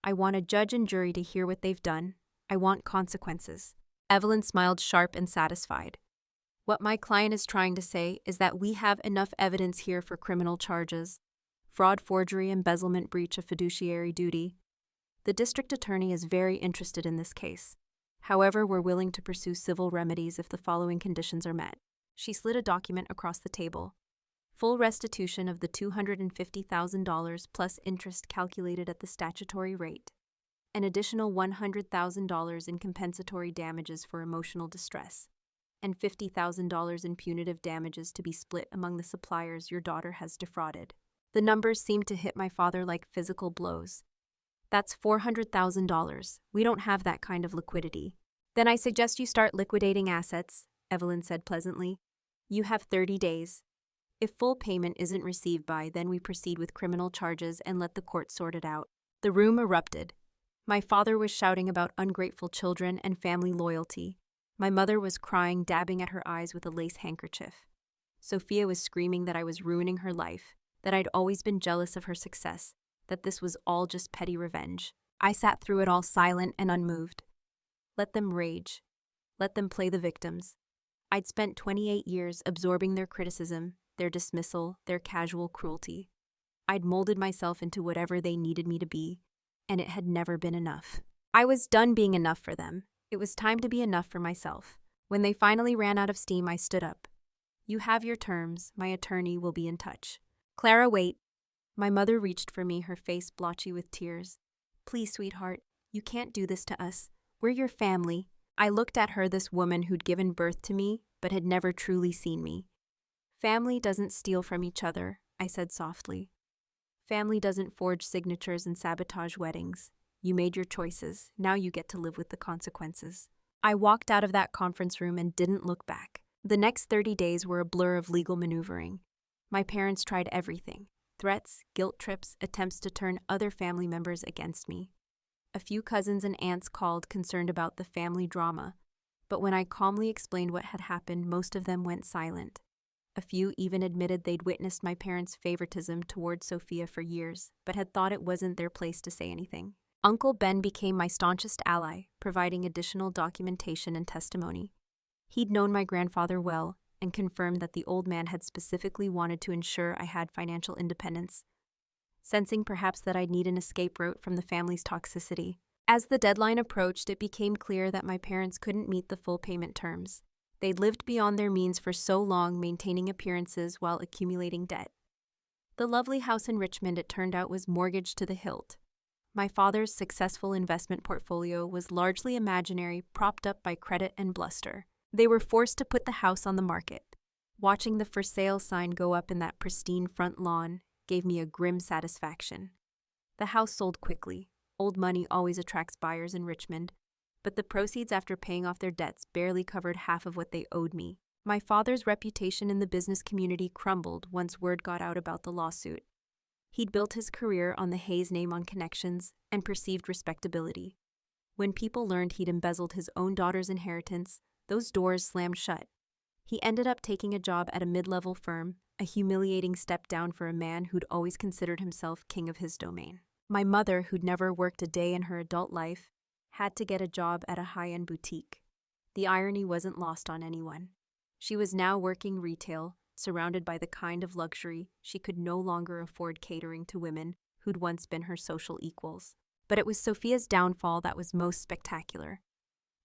I want a judge and jury to hear what they've done. I want consequences. Evelyn smiled, sharp and satisfied. What my client is trying to say is that we have enough evidence here for criminal charges. Fraud, forgery, embezzlement, breach of fiduciary duty. The district attorney is very interested in this case. However, we're willing to pursue civil remedies if the following conditions are met. She slid a document across the table. Full restitution of the $250,000 plus interest calculated at the statutory rate. An additional $100,000 in compensatory damages for emotional distress. And $50,000 in punitive damages to be split among the suppliers your daughter has defrauded. The numbers seemed to hit my father like physical blows. That's $400,000. We don't have that kind of liquidity. Then I suggest you start liquidating assets, Evelyn said pleasantly. You have 30 days. If full payment isn't received by, then we proceed with criminal charges and let the court sort it out. The room erupted. My father was shouting about ungrateful children and family loyalty. My mother was crying, dabbing at her eyes with a lace handkerchief. Sophia was screaming that I was ruining her life, that I'd always been jealous of her success, that this was all just petty revenge. I sat through it all silent and unmoved. Let them rage. Let them play the victims. I'd spent 28 years absorbing their criticism, their dismissal, their casual cruelty. I'd molded myself into whatever they needed me to be, and it had never been enough. I was done being enough for them. It was time to be enough for myself. When they finally ran out of steam, I stood up. You have your terms. My attorney will be in touch. Clara, wait. My mother reached for me, her face blotchy with tears. Please, sweetheart, you can't do this to us. We're your family. I looked at her, this woman who'd given birth to me, but had never truly seen me. Family doesn't steal from each other, I said softly. Family doesn't forge signatures and sabotage weddings. You made your choices. Now you get to live with the consequences. I walked out of that conference room and didn't look back. The next 30 days were a blur of legal maneuvering. My parents tried everything. Threats, guilt trips, attempts to turn other family members against me. A few cousins and aunts called, concerned about the family drama. But when I calmly explained what had happened, most of them went silent. A few even admitted they'd witnessed my parents' favoritism toward Sophia for years, but had thought it wasn't their place to say anything. Uncle Ben became my staunchest ally, providing additional documentation and testimony. He'd known my grandfather well and confirmed that the old man had specifically wanted to ensure I had financial independence, sensing perhaps that I'd need an escape route from the family's toxicity. As the deadline approached, it became clear that my parents couldn't meet the full payment terms. They'd lived beyond their means for so long, maintaining appearances while accumulating debt. The lovely house in Richmond, it turned out, was mortgaged to the hilt. My father's successful investment portfolio was largely imaginary, propped up by credit and bluster. They were forced to put the house on the market. Watching the for sale sign go up in that pristine front lawn gave me a grim satisfaction. The house sold quickly. Old money always attracts buyers in Richmond, but the proceeds after paying off their debts barely covered half of what they owed me. My father's reputation in the business community crumbled once word got out about the lawsuit. He'd built his career on the Hayes name, on connections, and perceived respectability. When people learned he'd embezzled his own daughter's inheritance, those doors slammed shut. He ended up taking a job at a mid-level firm, a humiliating step down for a man who'd always considered himself king of his domain. My mother, who'd never worked a day in her adult life, had to get a job at a high-end boutique. The irony wasn't lost on anyone. She was now working retail, surrounded by the kind of luxury she could no longer afford catering to women who'd once been her social equals. But it was Sophia's downfall that was most spectacular.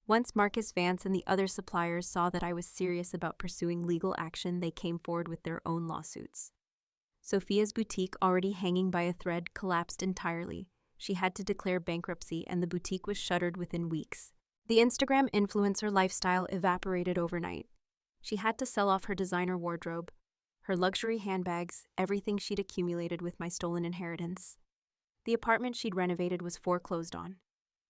Once Marcus Vance and the other suppliers saw that I was serious about pursuing legal action, they came forward with their own lawsuits. Sophia's boutique, already hanging by a thread, collapsed entirely. She had to declare bankruptcy, and the boutique was shuttered within weeks. The Instagram influencer lifestyle evaporated overnight. She had to sell off her designer wardrobe, her luxury handbags, everything she'd accumulated with my stolen inheritance. The apartment she'd renovated was foreclosed on.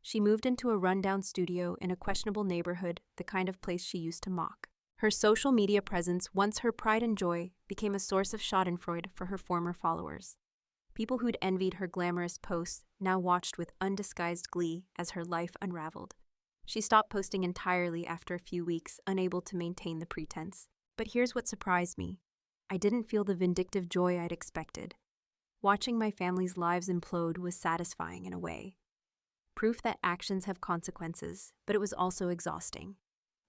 She moved into a rundown studio in a questionable neighborhood, the kind of place she used to mock. Her social media presence, once her pride and joy, became a source of schadenfreude for her former followers. People who'd envied her glamorous posts now watched with undisguised glee as her life unraveled. She stopped posting entirely after a few weeks, unable to maintain the pretense. But here's what surprised me. I didn't feel the vindictive joy I'd expected. Watching my family's lives implode was satisfying in a way. Proof that actions have consequences, but it was also exhausting.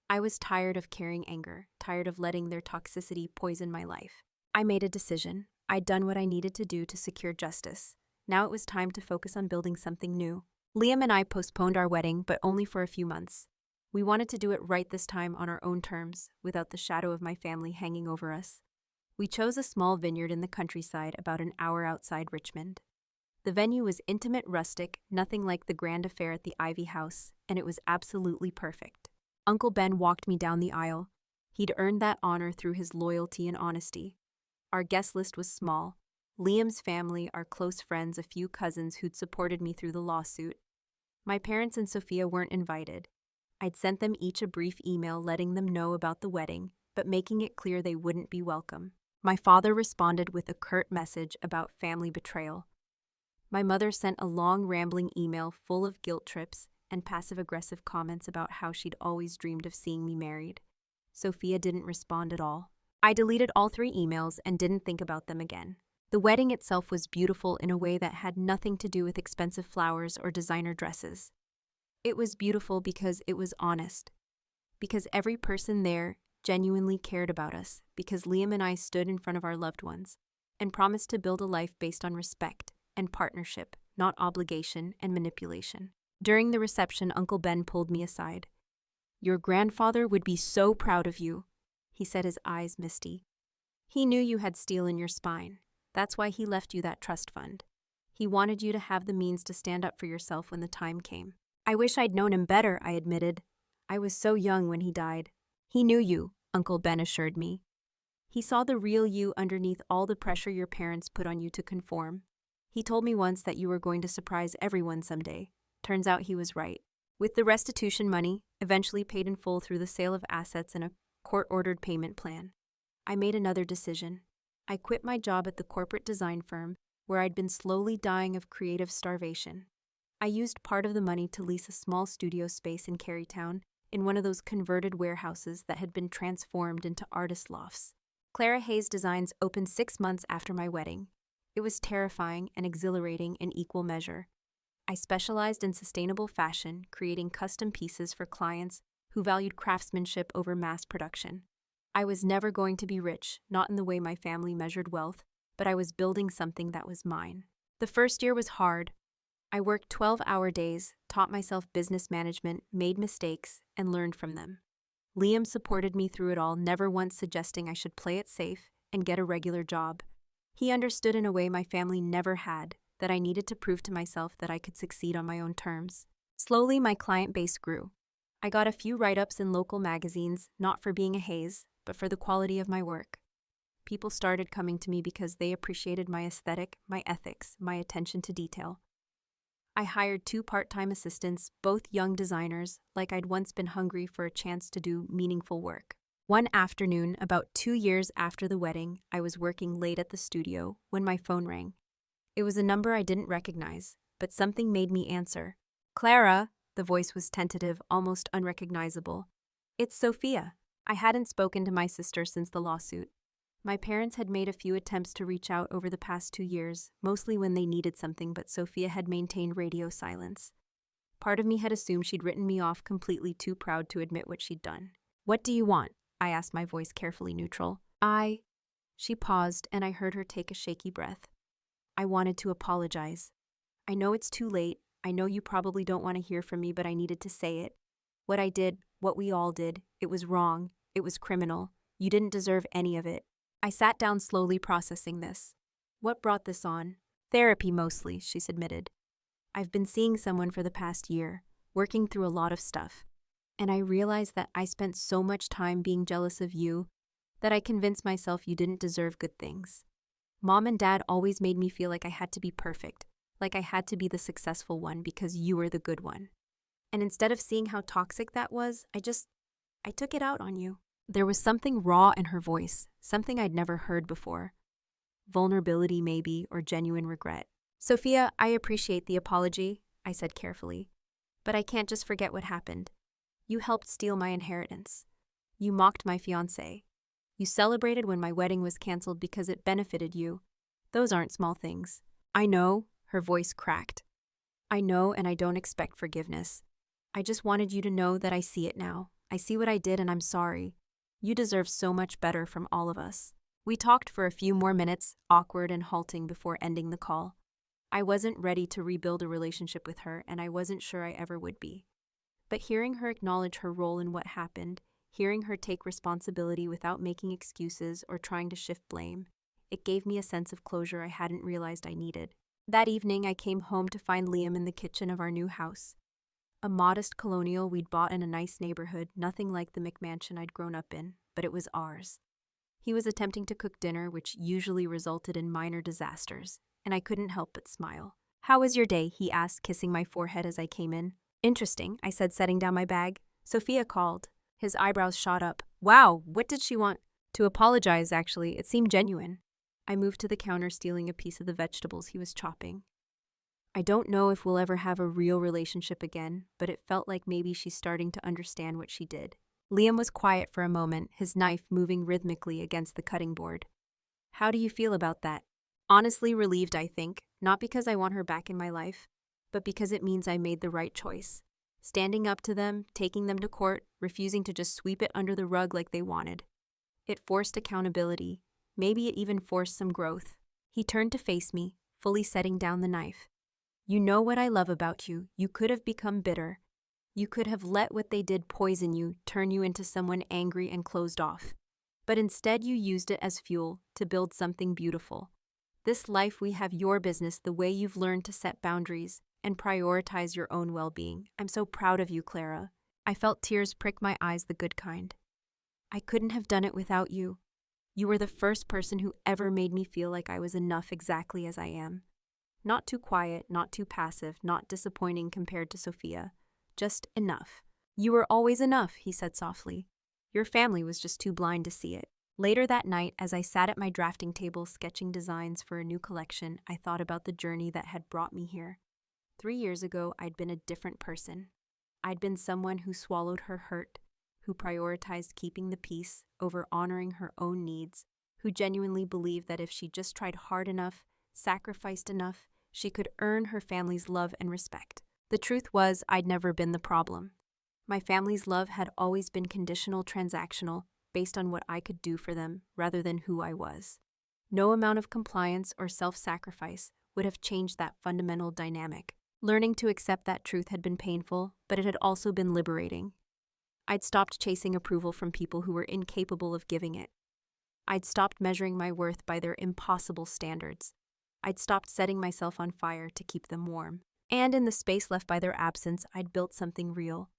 I was tired of carrying anger, tired of letting their toxicity poison my life. I made a decision. I'd done what I needed to do to secure justice. Now it was time to focus on building something new. Liam and I postponed our wedding, but only for a few months. We wanted to do it right this time on our own terms, without the shadow of my family hanging over us. We chose a small vineyard in the countryside about an hour outside Richmond. The venue was intimate, rustic, nothing like the grand affair at the Ivy House, and it was absolutely perfect. Uncle Ben walked me down the aisle. He'd earned that honor through his loyalty and honesty. Our guest list was small. Liam's family, our close friends, a few cousins who'd supported me through the lawsuit. My parents and Sophia weren't invited. I'd sent them each a brief email letting them know about the wedding, but making it clear they wouldn't be welcome. My father responded with a curt message about family betrayal. My mother sent a long, rambling email full of guilt trips and passive-aggressive comments about how she'd always dreamed of seeing me married. Sophia didn't respond at all. I deleted all 3 emails and didn't think about them again. The wedding itself was beautiful in a way that had nothing to do with expensive flowers or designer dresses. It was beautiful because it was honest. Because every person there genuinely cared about us. Because Liam and I stood in front of our loved ones and promised to build a life based on respect and partnership, not obligation and manipulation. During the reception, Uncle Ben pulled me aside. "Your grandfather would be so proud of you," he said, his eyes misty. "He knew you had steel in your spine. That's why he left you that trust fund. He wanted you to have the means to stand up for yourself when the time came." "I wish I'd known him better," I admitted. "I was so young when he died." "He knew you," Uncle Ben assured me. "He saw the real you underneath all the pressure your parents put on you to conform. He told me once that you were going to surprise everyone someday. Turns out he was right." With the restitution money, eventually paid in full through the sale of assets and a court-ordered payment plan, I made another decision. I quit my job at the corporate design firm, where I'd been slowly dying of creative starvation. I used part of the money to lease a small studio space in Carytown, in one of those converted warehouses that had been transformed into artist lofts. Clara Hayes Designs opened 6 months after my wedding. It was terrifying and exhilarating in equal measure. I specialized in sustainable fashion, creating custom pieces for clients who valued craftsmanship over mass production. I was never going to be rich, not in the way my family measured wealth, but I was building something that was mine. The first year was hard. I worked 12-hour days, taught myself business management, made mistakes, and learned from them. Liam supported me through it all, never once suggesting I should play it safe and get a regular job. He understood in a way my family never had, that I needed to prove to myself that I could succeed on my own terms. Slowly, my client base grew. I got a few write-ups in local magazines, not for being a Hayes, but for the quality of my work. People started coming to me because they appreciated my aesthetic, my ethics, my attention to detail. I hired 2 part-time assistants, both young designers, like I'd once been hungry for a chance to do meaningful work. One afternoon, about 2 years after the wedding, I was working late at the studio when my phone rang. It was a number I didn't recognize, but something made me answer. "Clara," the voice was tentative, almost unrecognizable. "It's Sophia." I hadn't spoken to my sister since the lawsuit. My parents had made a few attempts to reach out over the past 2 years, mostly when they needed something, but Sophia had maintained radio silence. Part of me had assumed she'd written me off, completely too proud to admit what she'd done. "What do you want?" I asked, my voice carefully neutral. She paused, and I heard her take a shaky breath. "I wanted to apologize. I know it's too late. I know you probably don't want to hear from me, but I needed to say it. What I did, what we all did, it was wrong. It was criminal. You didn't deserve any of it." I sat down, slowly processing this. "What brought this on?" "Therapy mostly," she admitted. "I've been seeing someone for the past year, working through a lot of stuff. And I realized that I spent so much time being jealous of you that I convinced myself you didn't deserve good things. Mom and Dad always made me feel like I had to be perfect, like I had to be the successful one because you were the good one. And instead of seeing how toxic that was, I took it out on you." There was something raw in her voice, something I'd never heard before. Vulnerability, maybe, or genuine regret. "Sophia, I appreciate the apology," I said carefully. "But I can't just forget what happened. You helped steal my inheritance. You mocked my fiancé. You celebrated when my wedding was canceled because it benefited you. Those aren't small things." "I know," her voice cracked. "I know, and I don't expect forgiveness. I just wanted you to know that I see it now. I see what I did, and I'm sorry. You deserve so much better from all of us." We talked for a few more minutes, awkward and halting, before ending the call. I wasn't ready to rebuild a relationship with her, and I wasn't sure I ever would be. But hearing her acknowledge her role in what happened, hearing her take responsibility without making excuses or trying to shift blame, it gave me a sense of closure I hadn't realized I needed. That evening, I came home to find Liam in the kitchen of our new house. A modest colonial we'd bought in a nice neighborhood, nothing like the McMansion I'd grown up in, but it was ours. He was attempting to cook dinner, which usually resulted in minor disasters, and I couldn't help but smile. "How was your day?" he asked, kissing my forehead as I came in. "Interesting," I said, setting down my bag. "Sophia called." His eyebrows shot up. "Wow, what did she want?" "To apologize, actually. It seemed genuine." I moved to the counter, stealing a piece of the vegetables he was chopping. I don't know if we'll ever have a real relationship again, but it felt like maybe she's starting to understand what she did. Liam was quiet for a moment, his knife moving rhythmically against the cutting board. "How do you feel about that?" "Honestly, relieved, I think. Not because I want her back in my life, but because it means I made the right choice. Standing up to them, taking them to court, refusing to just sweep it under the rug like they wanted. It forced accountability. Maybe it even forced some growth." He turned to face me, fully setting down the knife. "You know what I love about you. You could have become bitter. You could have let what they did poison you, turn you into someone angry and closed off. But instead you used it as fuel to build something beautiful. This life, we have your business, the way you've learned to set boundaries and prioritize your own well-being. I'm so proud of you, Clara." I felt tears prick my eyes, the good kind. "I couldn't have done it without you. You were the first person who ever made me feel like I was enough exactly as I am. Not too quiet, not too passive, not disappointing compared to Sophia. Just enough." "You were always enough," he said softly. "Your family was just too blind to see it." Later that night, as I sat at my drafting table sketching designs for a new collection, I thought about the journey that had brought me here. 3 years ago, I'd been a different person. I'd been someone who swallowed her hurt, who prioritized keeping the peace over honoring her own needs, who genuinely believed that if she just tried hard enough, sacrificed enough, she could earn her family's love and respect. The truth was, I'd never been the problem. My family's love had always been conditional, transactional, based on what I could do for them rather than who I was. No amount of compliance or self-sacrifice would have changed that fundamental dynamic. Learning to accept that truth had been painful, but it had also been liberating. I'd stopped chasing approval from people who were incapable of giving it. I'd stopped measuring my worth by their impossible standards. I'd stopped setting myself on fire to keep them warm. And in the space left by their absence, I'd built something real.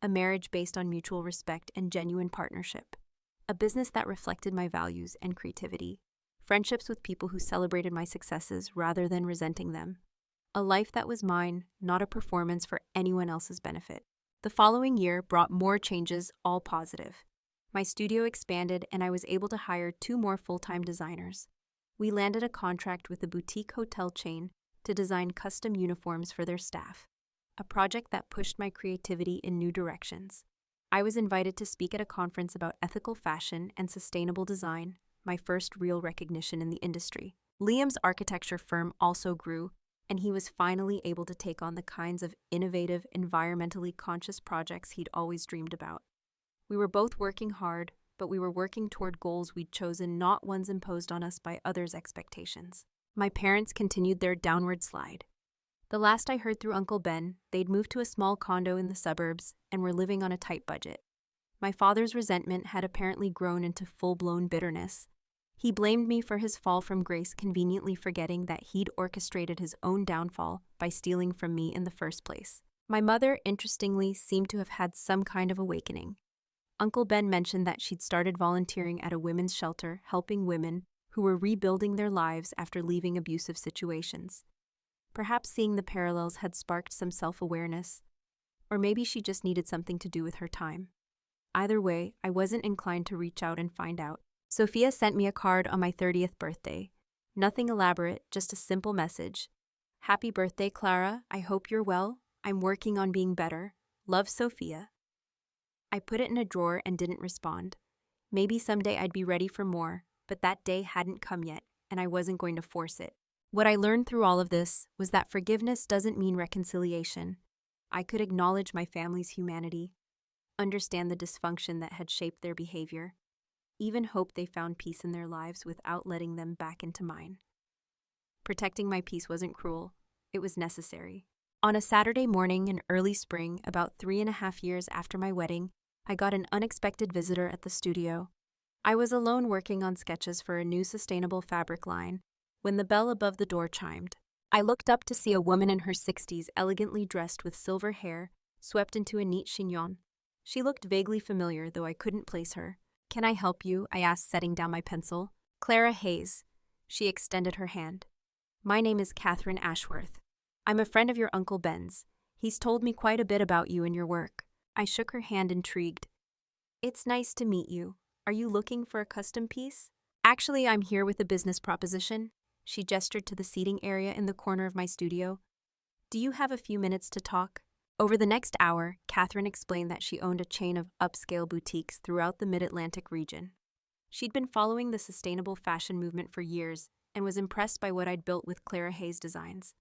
A marriage based on mutual respect and genuine partnership. A business that reflected my values and creativity. Friendships with people who celebrated my successes rather than resenting them. A life that was mine, not a performance for anyone else's benefit. The following year brought more changes, all positive. My studio expanded, and I was able to hire 2 more full-time designers. We landed a contract with a boutique hotel chain to design custom uniforms for their staff, a project that pushed my creativity in new directions. I was invited to speak at a conference about ethical fashion and sustainable design, my first real recognition in the industry. Liam's architecture firm also grew, and he was finally able to take on the kinds of innovative, environmentally conscious projects he'd always dreamed about. We were both working hard, but we were working toward goals we'd chosen, not ones imposed on us by others' expectations. My parents continued their downward slide. The last I heard through Uncle Ben, they'd moved to a small condo in the suburbs and were living on a tight budget. My father's resentment had apparently grown into full-blown bitterness. He blamed me for his fall from grace, conveniently forgetting that he'd orchestrated his own downfall by stealing from me in the first place. My mother, interestingly, seemed to have had some kind of awakening. Uncle Ben mentioned that she'd started volunteering at a women's shelter, helping women who were rebuilding their lives after leaving abusive situations. Perhaps seeing the parallels had sparked some self-awareness, or maybe she just needed something to do with her time. Either way, I wasn't inclined to reach out and find out. Sophia sent me a card on my 30th birthday. Nothing elaborate, just a simple message. Happy birthday, Clara. I hope you're well. I'm working on being better. Love, Sophia. I put it in a drawer and didn't respond. Maybe someday I'd be ready for more, but that day hadn't come yet, and I wasn't going to force it. What I learned through all of this was that forgiveness doesn't mean reconciliation. I could acknowledge my family's humanity, understand the dysfunction that had shaped their behavior, even hope they found peace in their lives without letting them back into mine. Protecting my peace wasn't cruel, it was necessary. On a Saturday morning in early spring, about 3.5 years after my wedding, I got an unexpected visitor at the studio. I was alone working on sketches for a new sustainable fabric line when the bell above the door chimed. I looked up to see a woman in her 60s, elegantly dressed with silver hair, swept into a neat chignon. She looked vaguely familiar, though I couldn't place her. "Can I help you?" I asked, setting down my pencil. "Clara Hayes." She extended her hand. "My name is Catherine Ashworth. I'm a friend of your Uncle Ben's. He's told me quite a bit about you and your work." I shook her hand, intrigued. "It's nice to meet you. Are you looking for a custom piece?" "Actually, I'm here with a business proposition." She gestured to the seating area in the corner of my studio. "Do you have a few minutes to talk?" Over the next hour, Catherine explained that she owned a chain of upscale boutiques throughout the Mid-Atlantic region. She'd been following the sustainable fashion movement for years and was impressed by what I'd built with Clara Hayes designs.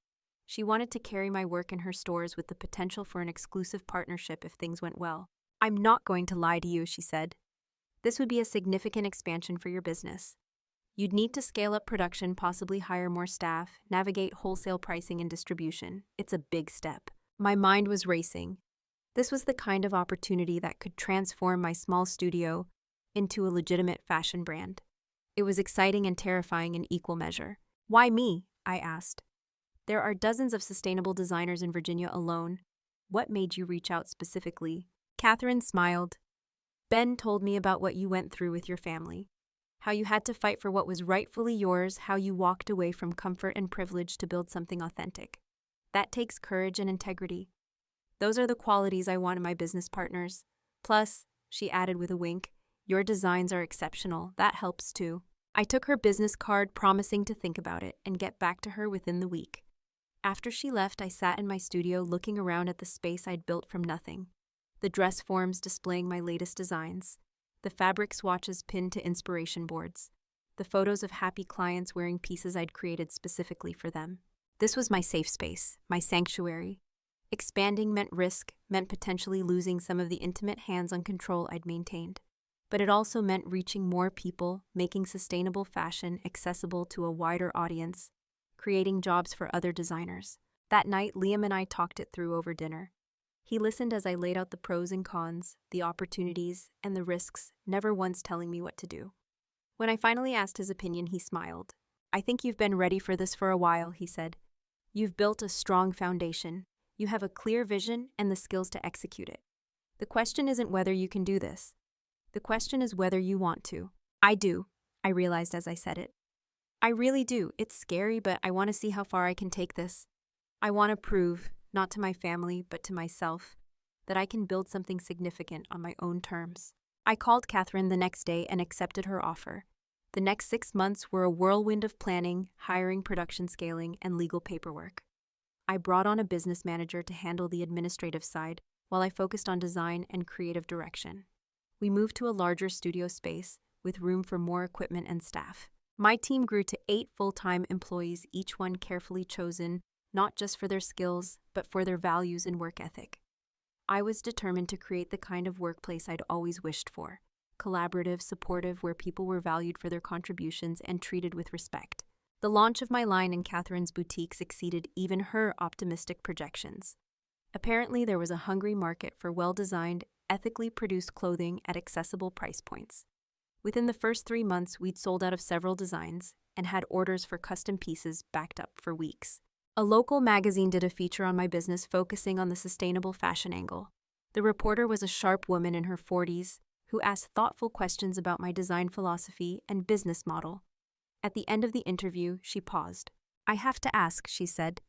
She wanted to carry my work in her stores with the potential for an exclusive partnership if things went well. "I'm not going to lie to you," she said. "This would be a significant expansion for your business. You'd need to scale up production, possibly hire more staff, navigate wholesale pricing and distribution. It's a big step." My mind was racing. This was the kind of opportunity that could transform my small studio into a legitimate fashion brand. It was exciting and terrifying in equal measure. "Why me?" I asked. "There are dozens of sustainable designers in Virginia alone. What made you reach out specifically?" Catherine smiled. "Ben told me about what you went through with your family. How you had to fight for what was rightfully yours, how you walked away from comfort and privilege to build something authentic. That takes courage and integrity. Those are the qualities I want in my business partners. Plus," she added with a wink, "your designs are exceptional. That helps too." I took her business card, promising to think about it and get back to her within the week. After she left, I sat in my studio looking around at the space I'd built from nothing. The dress forms displaying my latest designs, the fabric swatches pinned to inspiration boards, the photos of happy clients wearing pieces I'd created specifically for them. This was my safe space, my sanctuary. Expanding meant risk, meant potentially losing some of the intimate hands-on control I'd maintained. But it also meant reaching more people, making sustainable fashion accessible to a wider audience, creating jobs for other designers. That night, Liam and I talked it through over dinner. He listened as I laid out the pros and cons, the opportunities, and the risks, never once telling me what to do. When I finally asked his opinion, he smiled. "I think you've been ready for this for a while," he said. "You've built a strong foundation. You have a clear vision and the skills to execute it. The question isn't whether you can do this. The question is whether you want to." "I do," I realized as I said it. "I really do. It's scary, but I want to see how far I can take this. I want to prove, not to my family, but to myself, that I can build something significant on my own terms." I called Catherine the next day and accepted her offer. The next 6 months were a whirlwind of planning, hiring, production scaling, and legal paperwork. I brought on a business manager to handle the administrative side, while I focused on design and creative direction. We moved to a larger studio space, with room for more equipment and staff. My team grew to 8 full-time employees, each one carefully chosen, not just for their skills, but for their values and work ethic. I was determined to create the kind of workplace I'd always wished for: collaborative, supportive, where people were valued for their contributions and treated with respect. The launch of my line in Catherine's boutiques exceeded even her optimistic projections. Apparently, there was a hungry market for well-designed, ethically produced clothing at accessible price points. Within the first 3 months, we'd sold out of several designs and had orders for custom pieces backed up for weeks. A local magazine did a feature on my business focusing on the sustainable fashion angle. The reporter was a sharp woman in her 40s who asked thoughtful questions about my design philosophy and business model. At the end of the interview, she paused. "I have to ask," she said.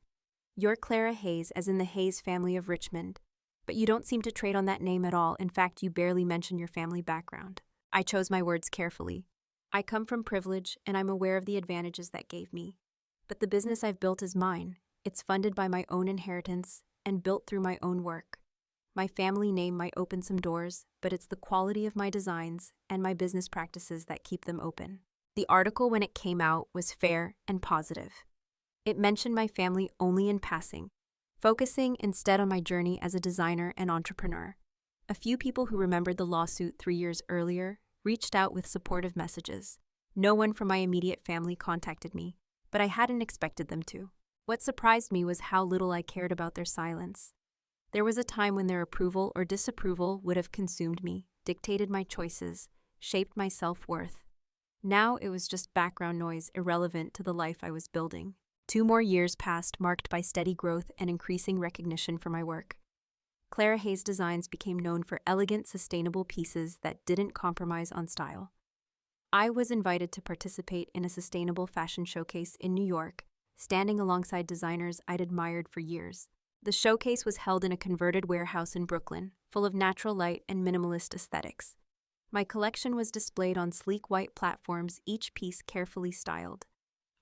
"You're Clara Hayes, as in the Hayes family of Richmond, but you don't seem to trade on that name at all. In fact, you barely mention your family background." I chose my words carefully. "I come from privilege, and I'm aware of the advantages that gave me. But the business I've built is mine. It's funded by my own inheritance and built through my own work. My family name might open some doors, but it's the quality of my designs and my business practices that keep them open." The article, when it came out, was fair and positive. It mentioned my family only in passing, focusing instead on my journey as a designer and entrepreneur. A few people who remembered the lawsuit 3 years earlier reached out with supportive messages. No one from my immediate family contacted me, but I hadn't expected them to. What surprised me was how little I cared about their silence. There was a time when their approval or disapproval would have consumed me, dictated my choices, shaped my self-worth. Now it was just background noise, irrelevant to the life I was building. 2 more years passed, marked by steady growth and increasing recognition for my work. Clara Hayes Designs became known for elegant, sustainable pieces that didn't compromise on style. I was invited to participate in a sustainable fashion showcase in New York, standing alongside designers I'd admired for years. The showcase was held in a converted warehouse in Brooklyn, full of natural light and minimalist aesthetics. My collection was displayed on sleek white platforms, each piece carefully styled.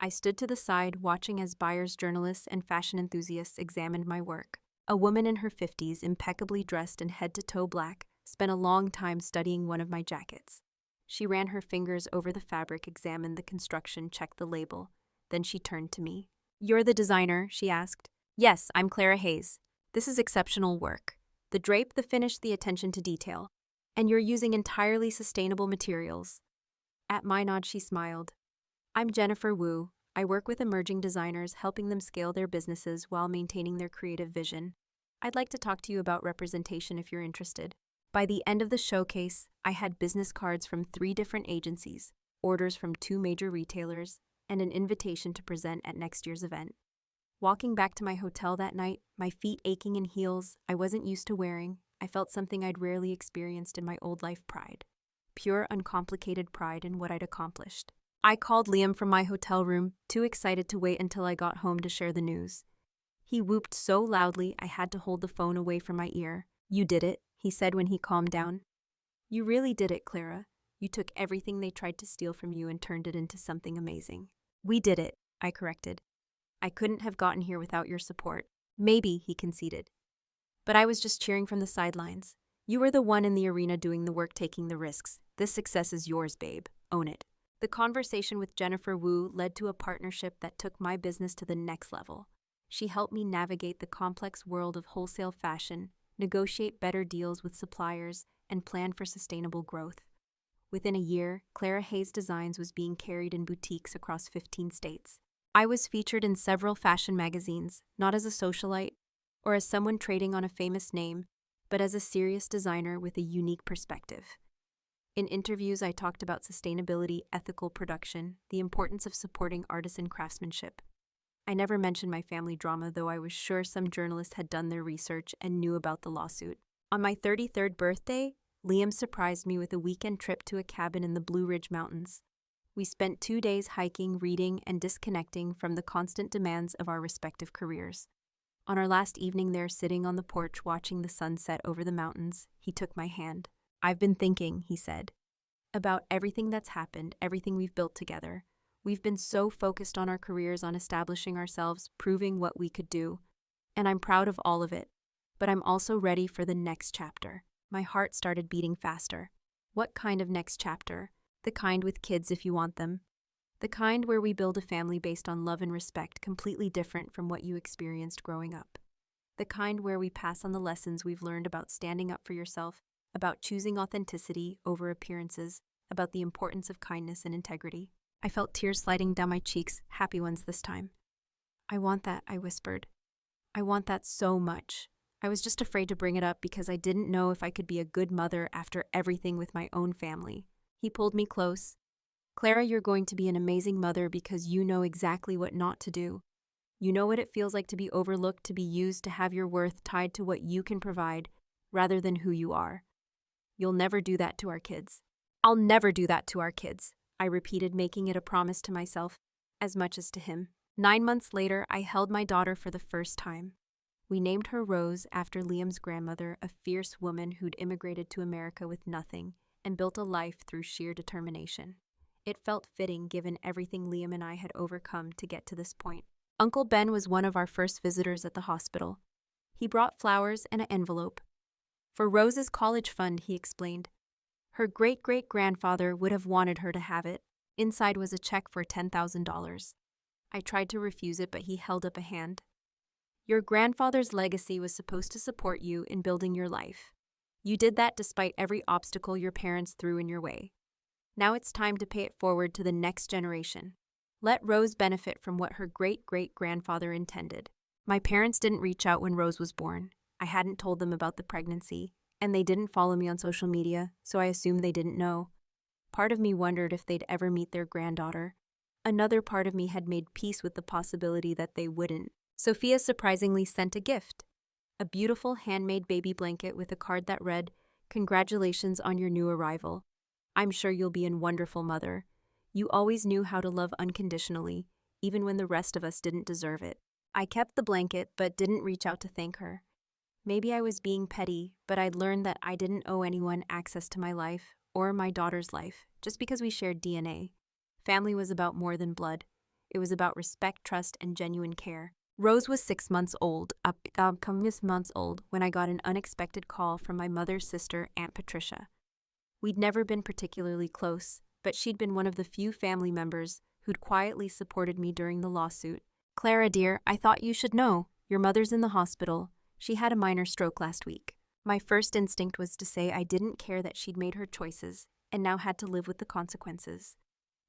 I stood to the side, watching as buyers, journalists, and fashion enthusiasts examined my work. A woman in her 50s, impeccably dressed in head-to-toe black, spent a long time studying one of my jackets. She ran her fingers over the fabric, examined the construction, checked the label. Then she turned to me. "You're the designer?" she asked. "Yes, I'm Clara Hayes. This is exceptional work. The drape, the finish, the attention to detail. And you're using entirely sustainable materials." At my nod, she smiled. "I'm Jennifer Wu. I work with emerging designers, helping them scale their businesses while maintaining their creative vision. I'd like to talk to you about representation if you're interested." By the end of the showcase, I had business cards from 3 different agencies, orders from 2 major retailers, and an invitation to present at next year's event. Walking back to my hotel that night, my feet aching in heels I wasn't used to wearing, I felt something I'd rarely experienced in my old life: pride. Pure, uncomplicated pride in what I'd accomplished. I called Liam from my hotel room, too excited to wait until I got home to share the news. He whooped so loudly I had to hold the phone away from my ear. "You did it," he said when he calmed down. "You really did it, Clara. You took everything they tried to steal from you and turned it into something amazing." "We did it," I corrected. "I couldn't have gotten here without your support." "Maybe," he conceded. "But I was just cheering from the sidelines. You were the one in the arena doing the work, taking the risks. This success is yours, babe. Own it." The conversation with Jennifer Wu led to a partnership that took my business to the next level. She helped me navigate the complex world of wholesale fashion, negotiate better deals with suppliers, and plan for sustainable growth. Within a year, Clara Hayes Designs was being carried in boutiques across 15 states. I was featured in several fashion magazines, not as a socialite or as someone trading on a famous name, but as a serious designer with a unique perspective. In interviews, I talked about sustainability, ethical production, the importance of supporting artisan craftsmanship. I never mentioned my family drama, though I was sure some journalists had done their research and knew about the lawsuit. On my 33rd birthday, Liam surprised me with a weekend trip to a cabin in the Blue Ridge Mountains. We spent 2 days hiking, reading, and disconnecting from the constant demands of our respective careers. On our last evening there, sitting on the porch watching the sun set over the mountains, he took my hand. "I've been thinking," he said, "about everything that's happened, everything we've built together. We've been so focused on our careers, on establishing ourselves, proving what we could do. And I'm proud of all of it. But I'm also ready for the next chapter." My heart started beating faster. What kind of next chapter? The kind with kids if you want them. The kind where we build a family based on love and respect, completely different from what you experienced growing up. The kind where we pass on the lessons we've learned about standing up for yourself, about choosing authenticity over appearances, about the importance of kindness and integrity. I felt tears sliding down my cheeks, happy ones this time. I want that, I whispered. I want that so much. I was just afraid to bring it up because I didn't know if I could be a good mother after everything with my own family. He pulled me close. Clara, you're going to be an amazing mother because you know exactly what not to do. You know what it feels like to be overlooked, to be used, to have your worth tied to what you can provide rather than who you are. You'll never do that to our kids. I'll never do that to our kids, I repeated, making it a promise to myself as much as to him. 9 months later, I held my daughter for the first time. We named her Rose after Liam's grandmother, a fierce woman who'd immigrated to America with nothing and built a life through sheer determination. It felt fitting given everything Liam and I had overcome to get to this point. Uncle Ben was one of our first visitors at the hospital. He brought flowers and an envelope. For Rose's college fund, he explained. Her great-great-grandfather would have wanted her to have it. Inside was a check for $10,000. I tried to refuse it, but he held up a hand. Your grandfather's legacy was supposed to support you in building your life. You did that despite every obstacle your parents threw in your way. Now it's time to pay it forward to the next generation. Let Rose benefit from what her great-great-grandfather intended. My parents didn't reach out when Rose was born. I hadn't told them about the pregnancy, and they didn't follow me on social media, so I assumed they didn't know. Part of me wondered if they'd ever meet their granddaughter. Another part of me had made peace with the possibility that they wouldn't. Sophia surprisingly sent a gift. A beautiful handmade baby blanket with a card that read, "Congratulations on your new arrival. I'm sure you'll be a wonderful mother. You always knew how to love unconditionally, even when the rest of us didn't deserve it." I kept the blanket, but didn't reach out to thank her. Maybe I was being petty, but I'd learned that I didn't owe anyone access to my life or my daughter's life just because we shared DNA. Family was about more than blood. It was about respect, trust, and genuine care. Rose was 6 months old, when I got an unexpected call from my mother's sister, Aunt Patricia. We'd never been particularly close, but she'd been one of the few family members who'd quietly supported me during the lawsuit. "Clara, dear, I thought you should know. Your mother's in the hospital. She had a minor stroke last week." My first instinct was to say I didn't care that she'd made her choices and now had to live with the consequences.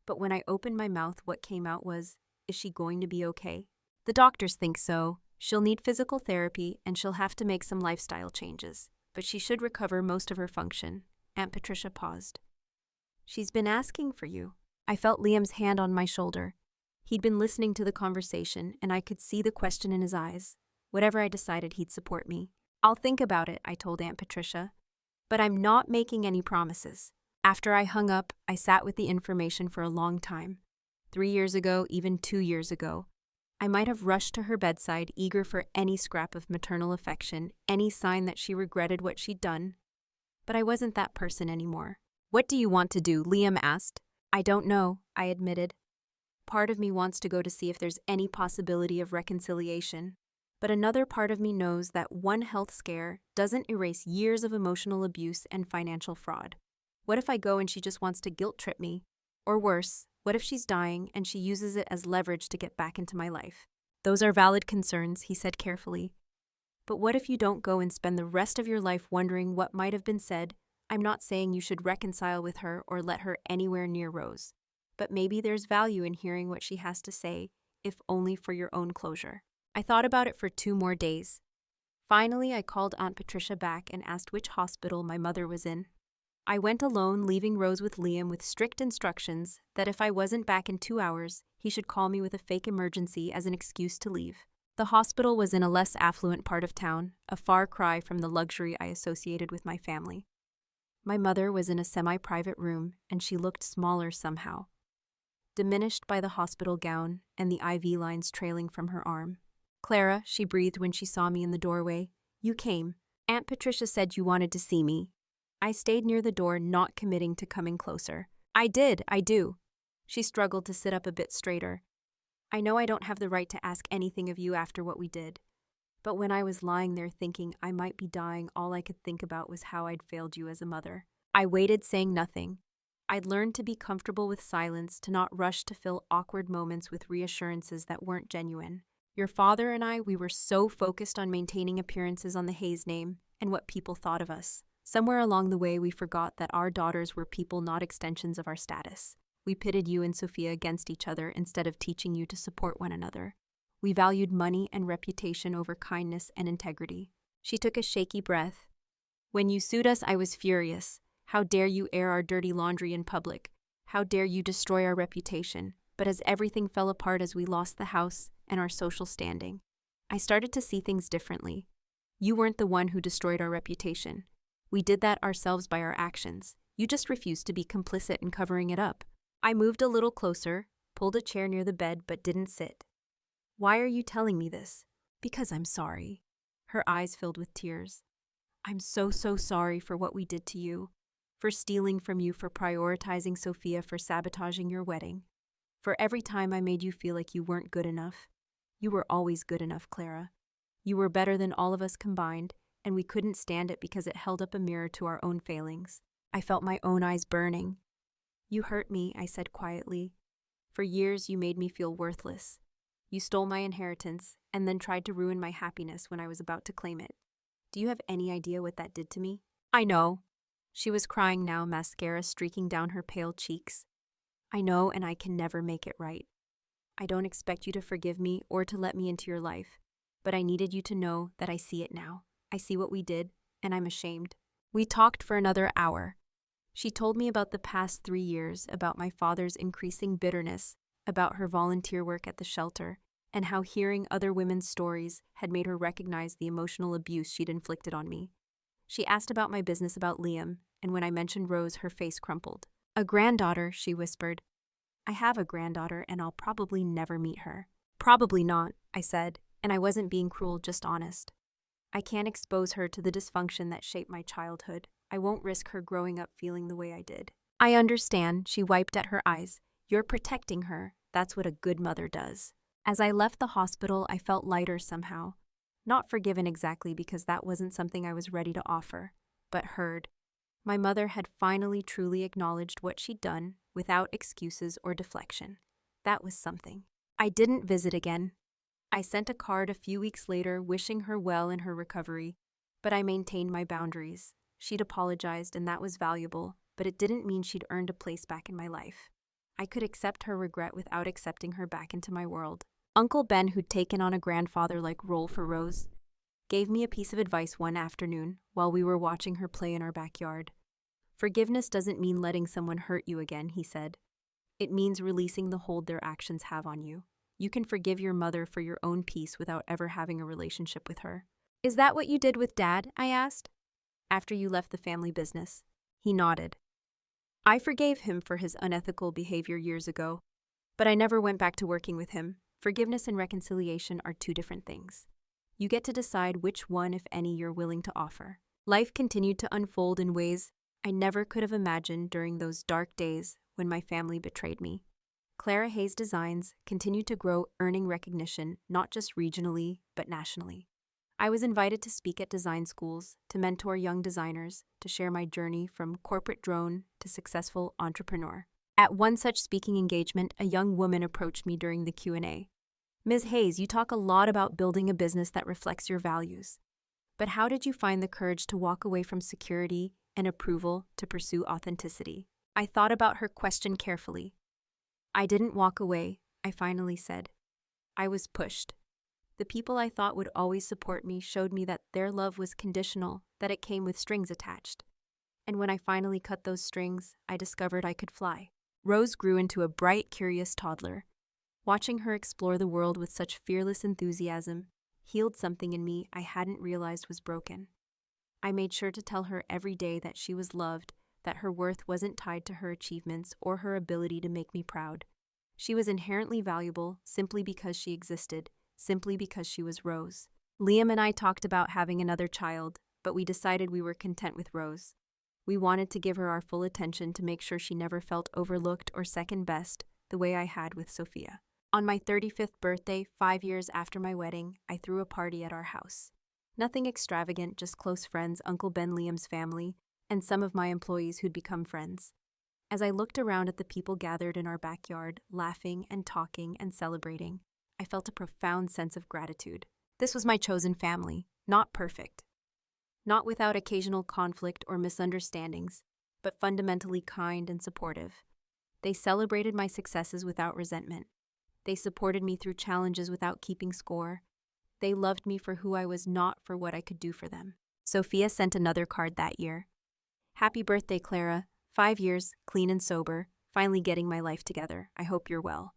But when I opened my mouth, what came out was, "Is she going to be okay?" "The doctors think so. She'll need physical therapy and she'll have to make some lifestyle changes, but she should recover most of her function." Aunt Patricia paused. "She's been asking for you." I felt Liam's hand on my shoulder. He'd been listening to the conversation, and I could see the question in his eyes. Whatever I decided, he'd support me. "I'll think about it," I told Aunt Patricia, "but I'm not making any promises." After I hung up, I sat with the information for a long time. 3 years ago, even 2 years ago, I might have rushed to her bedside, eager for any scrap of maternal affection, any sign that she regretted what she'd done. But I wasn't that person anymore. "What do you want to do?" Liam asked. "I don't know," I admitted. Part of me wants to go to see if there's any possibility of reconciliation, but another part of me knows that one health scare doesn't erase years of emotional abuse and financial fraud. What if I go and she just wants to guilt trip me? Or worse, what if she's dying and she uses it as leverage to get back into my life? "Those are valid concerns," he said carefully. "But what if you don't go and spend the rest of your life wondering what might have been said? I'm not saying you should reconcile with her or let her anywhere near Rose, but maybe there's value in hearing what she has to say, if only for your own closure." I thought about it for 2 more days. Finally, I called Aunt Patricia back and asked which hospital my mother was in. I went alone, leaving Rose with Liam with strict instructions that if I wasn't back in 2 hours, he should call me with a fake emergency as an excuse to leave. The hospital was in a less affluent part of town, a far cry from the luxury I associated with my family. My mother was in a semi-private room, and she looked smaller somehow, diminished by the hospital gown and the IV lines trailing from her arm. "Clara," she breathed when she saw me in the doorway, "you came. Aunt Patricia said you wanted to see me." I stayed near the door, not committing to coming closer. I do." She struggled to sit up a bit straighter. "I know I don't have the right to ask anything of you after what we did, but when I was lying there thinking I might be dying, all I could think about was how I'd failed you as a mother." I waited, saying nothing. I'd learned to be comfortable with silence, to not rush to fill awkward moments with reassurances that weren't genuine. Your father and I, we were so focused on maintaining appearances on the Hayes name and what people thought of us. Somewhere along the way, we forgot that our daughters were people, not extensions of our status. We pitted you and Sophia against each other instead of teaching you to support one another. We valued money and reputation over kindness and integrity. She took a shaky breath. When you sued us, I was furious. How dare you air our dirty laundry in public? How dare you destroy our reputation? But as everything fell apart, as we lost the house and our social standing, I started to see things differently. You weren't the one who destroyed our reputation. We did that ourselves by our actions. You just refused to be complicit in covering it up. I moved a little closer, pulled a chair near the bed, but didn't sit. Why are you telling me this? Because I'm sorry. Her eyes filled with tears. I'm so sorry for what we did to you, for stealing from you, for prioritizing Sophia, for sabotaging your wedding, for every time I made you feel like you weren't good enough. You were always good enough, Clara. You were better than all of us combined, and we couldn't stand it because it held up a mirror to our own failings. I felt my own eyes burning. You hurt me, I said quietly. For years you made me feel worthless. You stole my inheritance and then tried to ruin my happiness when I was about to claim it. Do you have any idea what that did to me? I know. She was crying now, mascara streaking down her pale cheeks. I know, and I can never make it right. I don't expect you to forgive me or to let me into your life, but I needed you to know that I see it now. I see what we did, and I'm ashamed. We talked for another hour. She told me about the past 3 years, about my father's increasing bitterness, about her volunteer work at the shelter, and how hearing other women's stories had made her recognize the emotional abuse she'd inflicted on me. She asked about my business, about Liam, and when I mentioned Rose, her face crumpled. A granddaughter, she whispered. I have a granddaughter, and I'll probably never meet her. Probably not, I said, and I wasn't being cruel, just honest. I can't expose her to the dysfunction that shaped my childhood. I won't risk her growing up feeling the way I did. I understand, she wiped at her eyes. You're protecting her. That's what a good mother does. As I left the hospital, I felt lighter somehow. Not forgiven exactly, because that wasn't something I was ready to offer, but heard. My mother had finally truly acknowledged what she'd done, without excuses or deflection. That was something. I didn't visit again. I sent a card a few weeks later wishing her well in her recovery, but I maintained my boundaries. She'd apologized, and that was valuable, but it didn't mean she'd earned a place back in my life. I could accept her regret without accepting her back into my world. Uncle Ben, who'd taken on a grandfather-like role for Rose, gave me a piece of advice one afternoon while we were watching her play in our backyard. Forgiveness doesn't mean letting someone hurt you again, he said. It means releasing the hold their actions have on you. You can forgive your mother for your own peace without ever having a relationship with her. Is that what you did with Dad? I asked. After you left the family business. He nodded. I forgave him for his unethical behavior years ago, but I never went back to working with him. Forgiveness and reconciliation are two different things. You get to decide which one, if any, you're willing to offer. Life continued to unfold in ways I never could have imagined during those dark days when my family betrayed me. Clara Hayes Designs continued to grow, earning recognition not just regionally, but nationally. I was invited to speak at design schools, to mentor young designers, to share my journey from corporate drone to successful entrepreneur. At one such speaking engagement, a young woman approached me during the Q&A. Ms. Hayes, you talk a lot about building a business that reflects your values. But how did you find the courage to walk away from security and approval to pursue authenticity? I thought about her question carefully. I didn't walk away, I finally said. I was pushed. The people I thought would always support me showed me that their love was conditional, that it came with strings attached. And when I finally cut those strings, I discovered I could fly. Rose grew into a bright, curious toddler. Watching her explore the world with such fearless enthusiasm healed something in me I hadn't realized was broken. I made sure to tell her every day that she was loved, that her worth wasn't tied to her achievements or her ability to make me proud. She was inherently valuable simply because she existed, simply because she was Rose. Liam and I talked about having another child, but we decided we were content with Rose. We wanted to give her our full attention to make sure she never felt overlooked or second best, the way I had with Sophia. On my 35th birthday, 5 years after my wedding, I threw a party at our house. Nothing extravagant, just close friends, Uncle Ben, Liam's family, and some of my employees who'd become friends. As I looked around at the people gathered in our backyard, laughing and talking and celebrating, I felt a profound sense of gratitude. This was my chosen family, not perfect, not without occasional conflict or misunderstandings, but fundamentally kind and supportive. They celebrated my successes without resentment. They supported me through challenges without keeping score. They loved me for who I was, not for what I could do for them. Sophia sent another card that year. Happy birthday, Clara. 5 years, clean and sober, finally getting my life together. I hope you're well.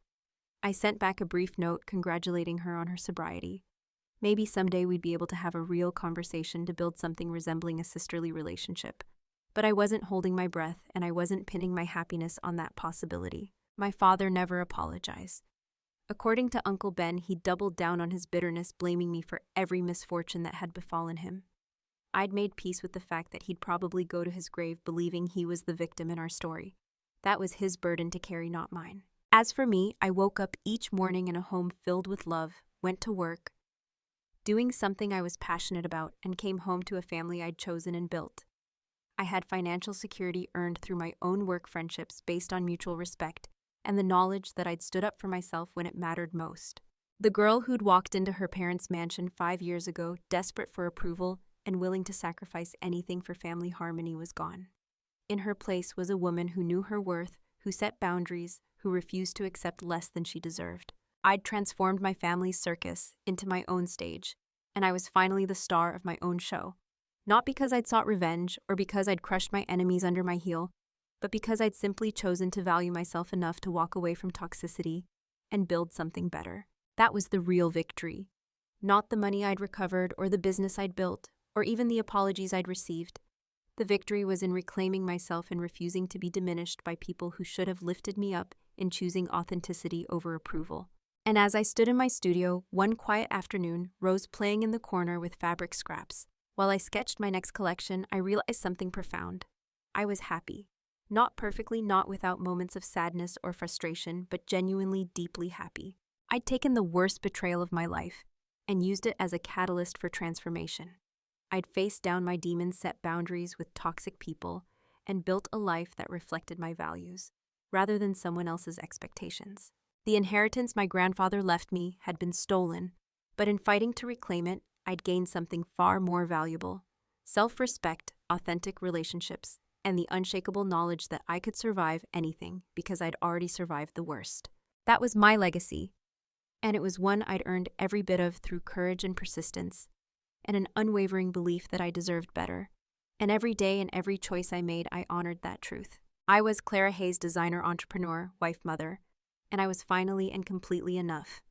I sent back a brief note congratulating her on her sobriety. Maybe someday we'd be able to have a real conversation to build something resembling a sisterly relationship. But I wasn't holding my breath, and I wasn't pinning my happiness on that possibility. My father never apologized. According to Uncle Ben, he doubled down on his bitterness, blaming me for every misfortune that had befallen him. I'd made peace with the fact that he'd probably go to his grave believing he was the victim in our story. That was his burden to carry, not mine. As for me, I woke up each morning in a home filled with love, went to work, doing something I was passionate about, and came home to a family I'd chosen and built. I had financial security earned through my own work friendships based on mutual respect and the knowledge that I'd stood up for myself when it mattered most. The girl who'd walked into her parents' mansion 5 years ago, desperate for approval and willing to sacrifice anything for family harmony, was gone. In her place was a woman who knew her worth, who set boundaries, who refused to accept less than she deserved. I'd transformed my family's circus into my own stage, and I was finally the star of my own show. Not because I'd sought revenge or because I'd crushed my enemies under my heel, but because I'd simply chosen to value myself enough to walk away from toxicity and build something better. That was the real victory. Not the money I'd recovered or the business I'd built, or even the apologies I'd received. The victory was in reclaiming myself and refusing to be diminished by people who should have lifted me up, in choosing authenticity over approval. And as I stood in my studio one quiet afternoon, Rose playing in the corner with fabric scraps, while I sketched my next collection, I realized something profound. I was happy. Not perfectly, not without moments of sadness or frustration, but genuinely deeply happy. I'd taken the worst betrayal of my life and used it as a catalyst for transformation. I'd faced down my demons, set boundaries with toxic people, and built a life that reflected my values, rather than someone else's expectations. The inheritance my grandfather left me had been stolen, but in fighting to reclaim it, I'd gained something far more valuable: self-respect, authentic relationships, and the unshakable knowledge that I could survive anything because I'd already survived the worst. That was my legacy, and it was one I'd earned every bit of through courage and persistence, and an unwavering belief that I deserved better. And every day and every choice I made, I honored that truth. I was Clara Hayes, designer, entrepreneur, wife, mother, and I was finally and completely enough.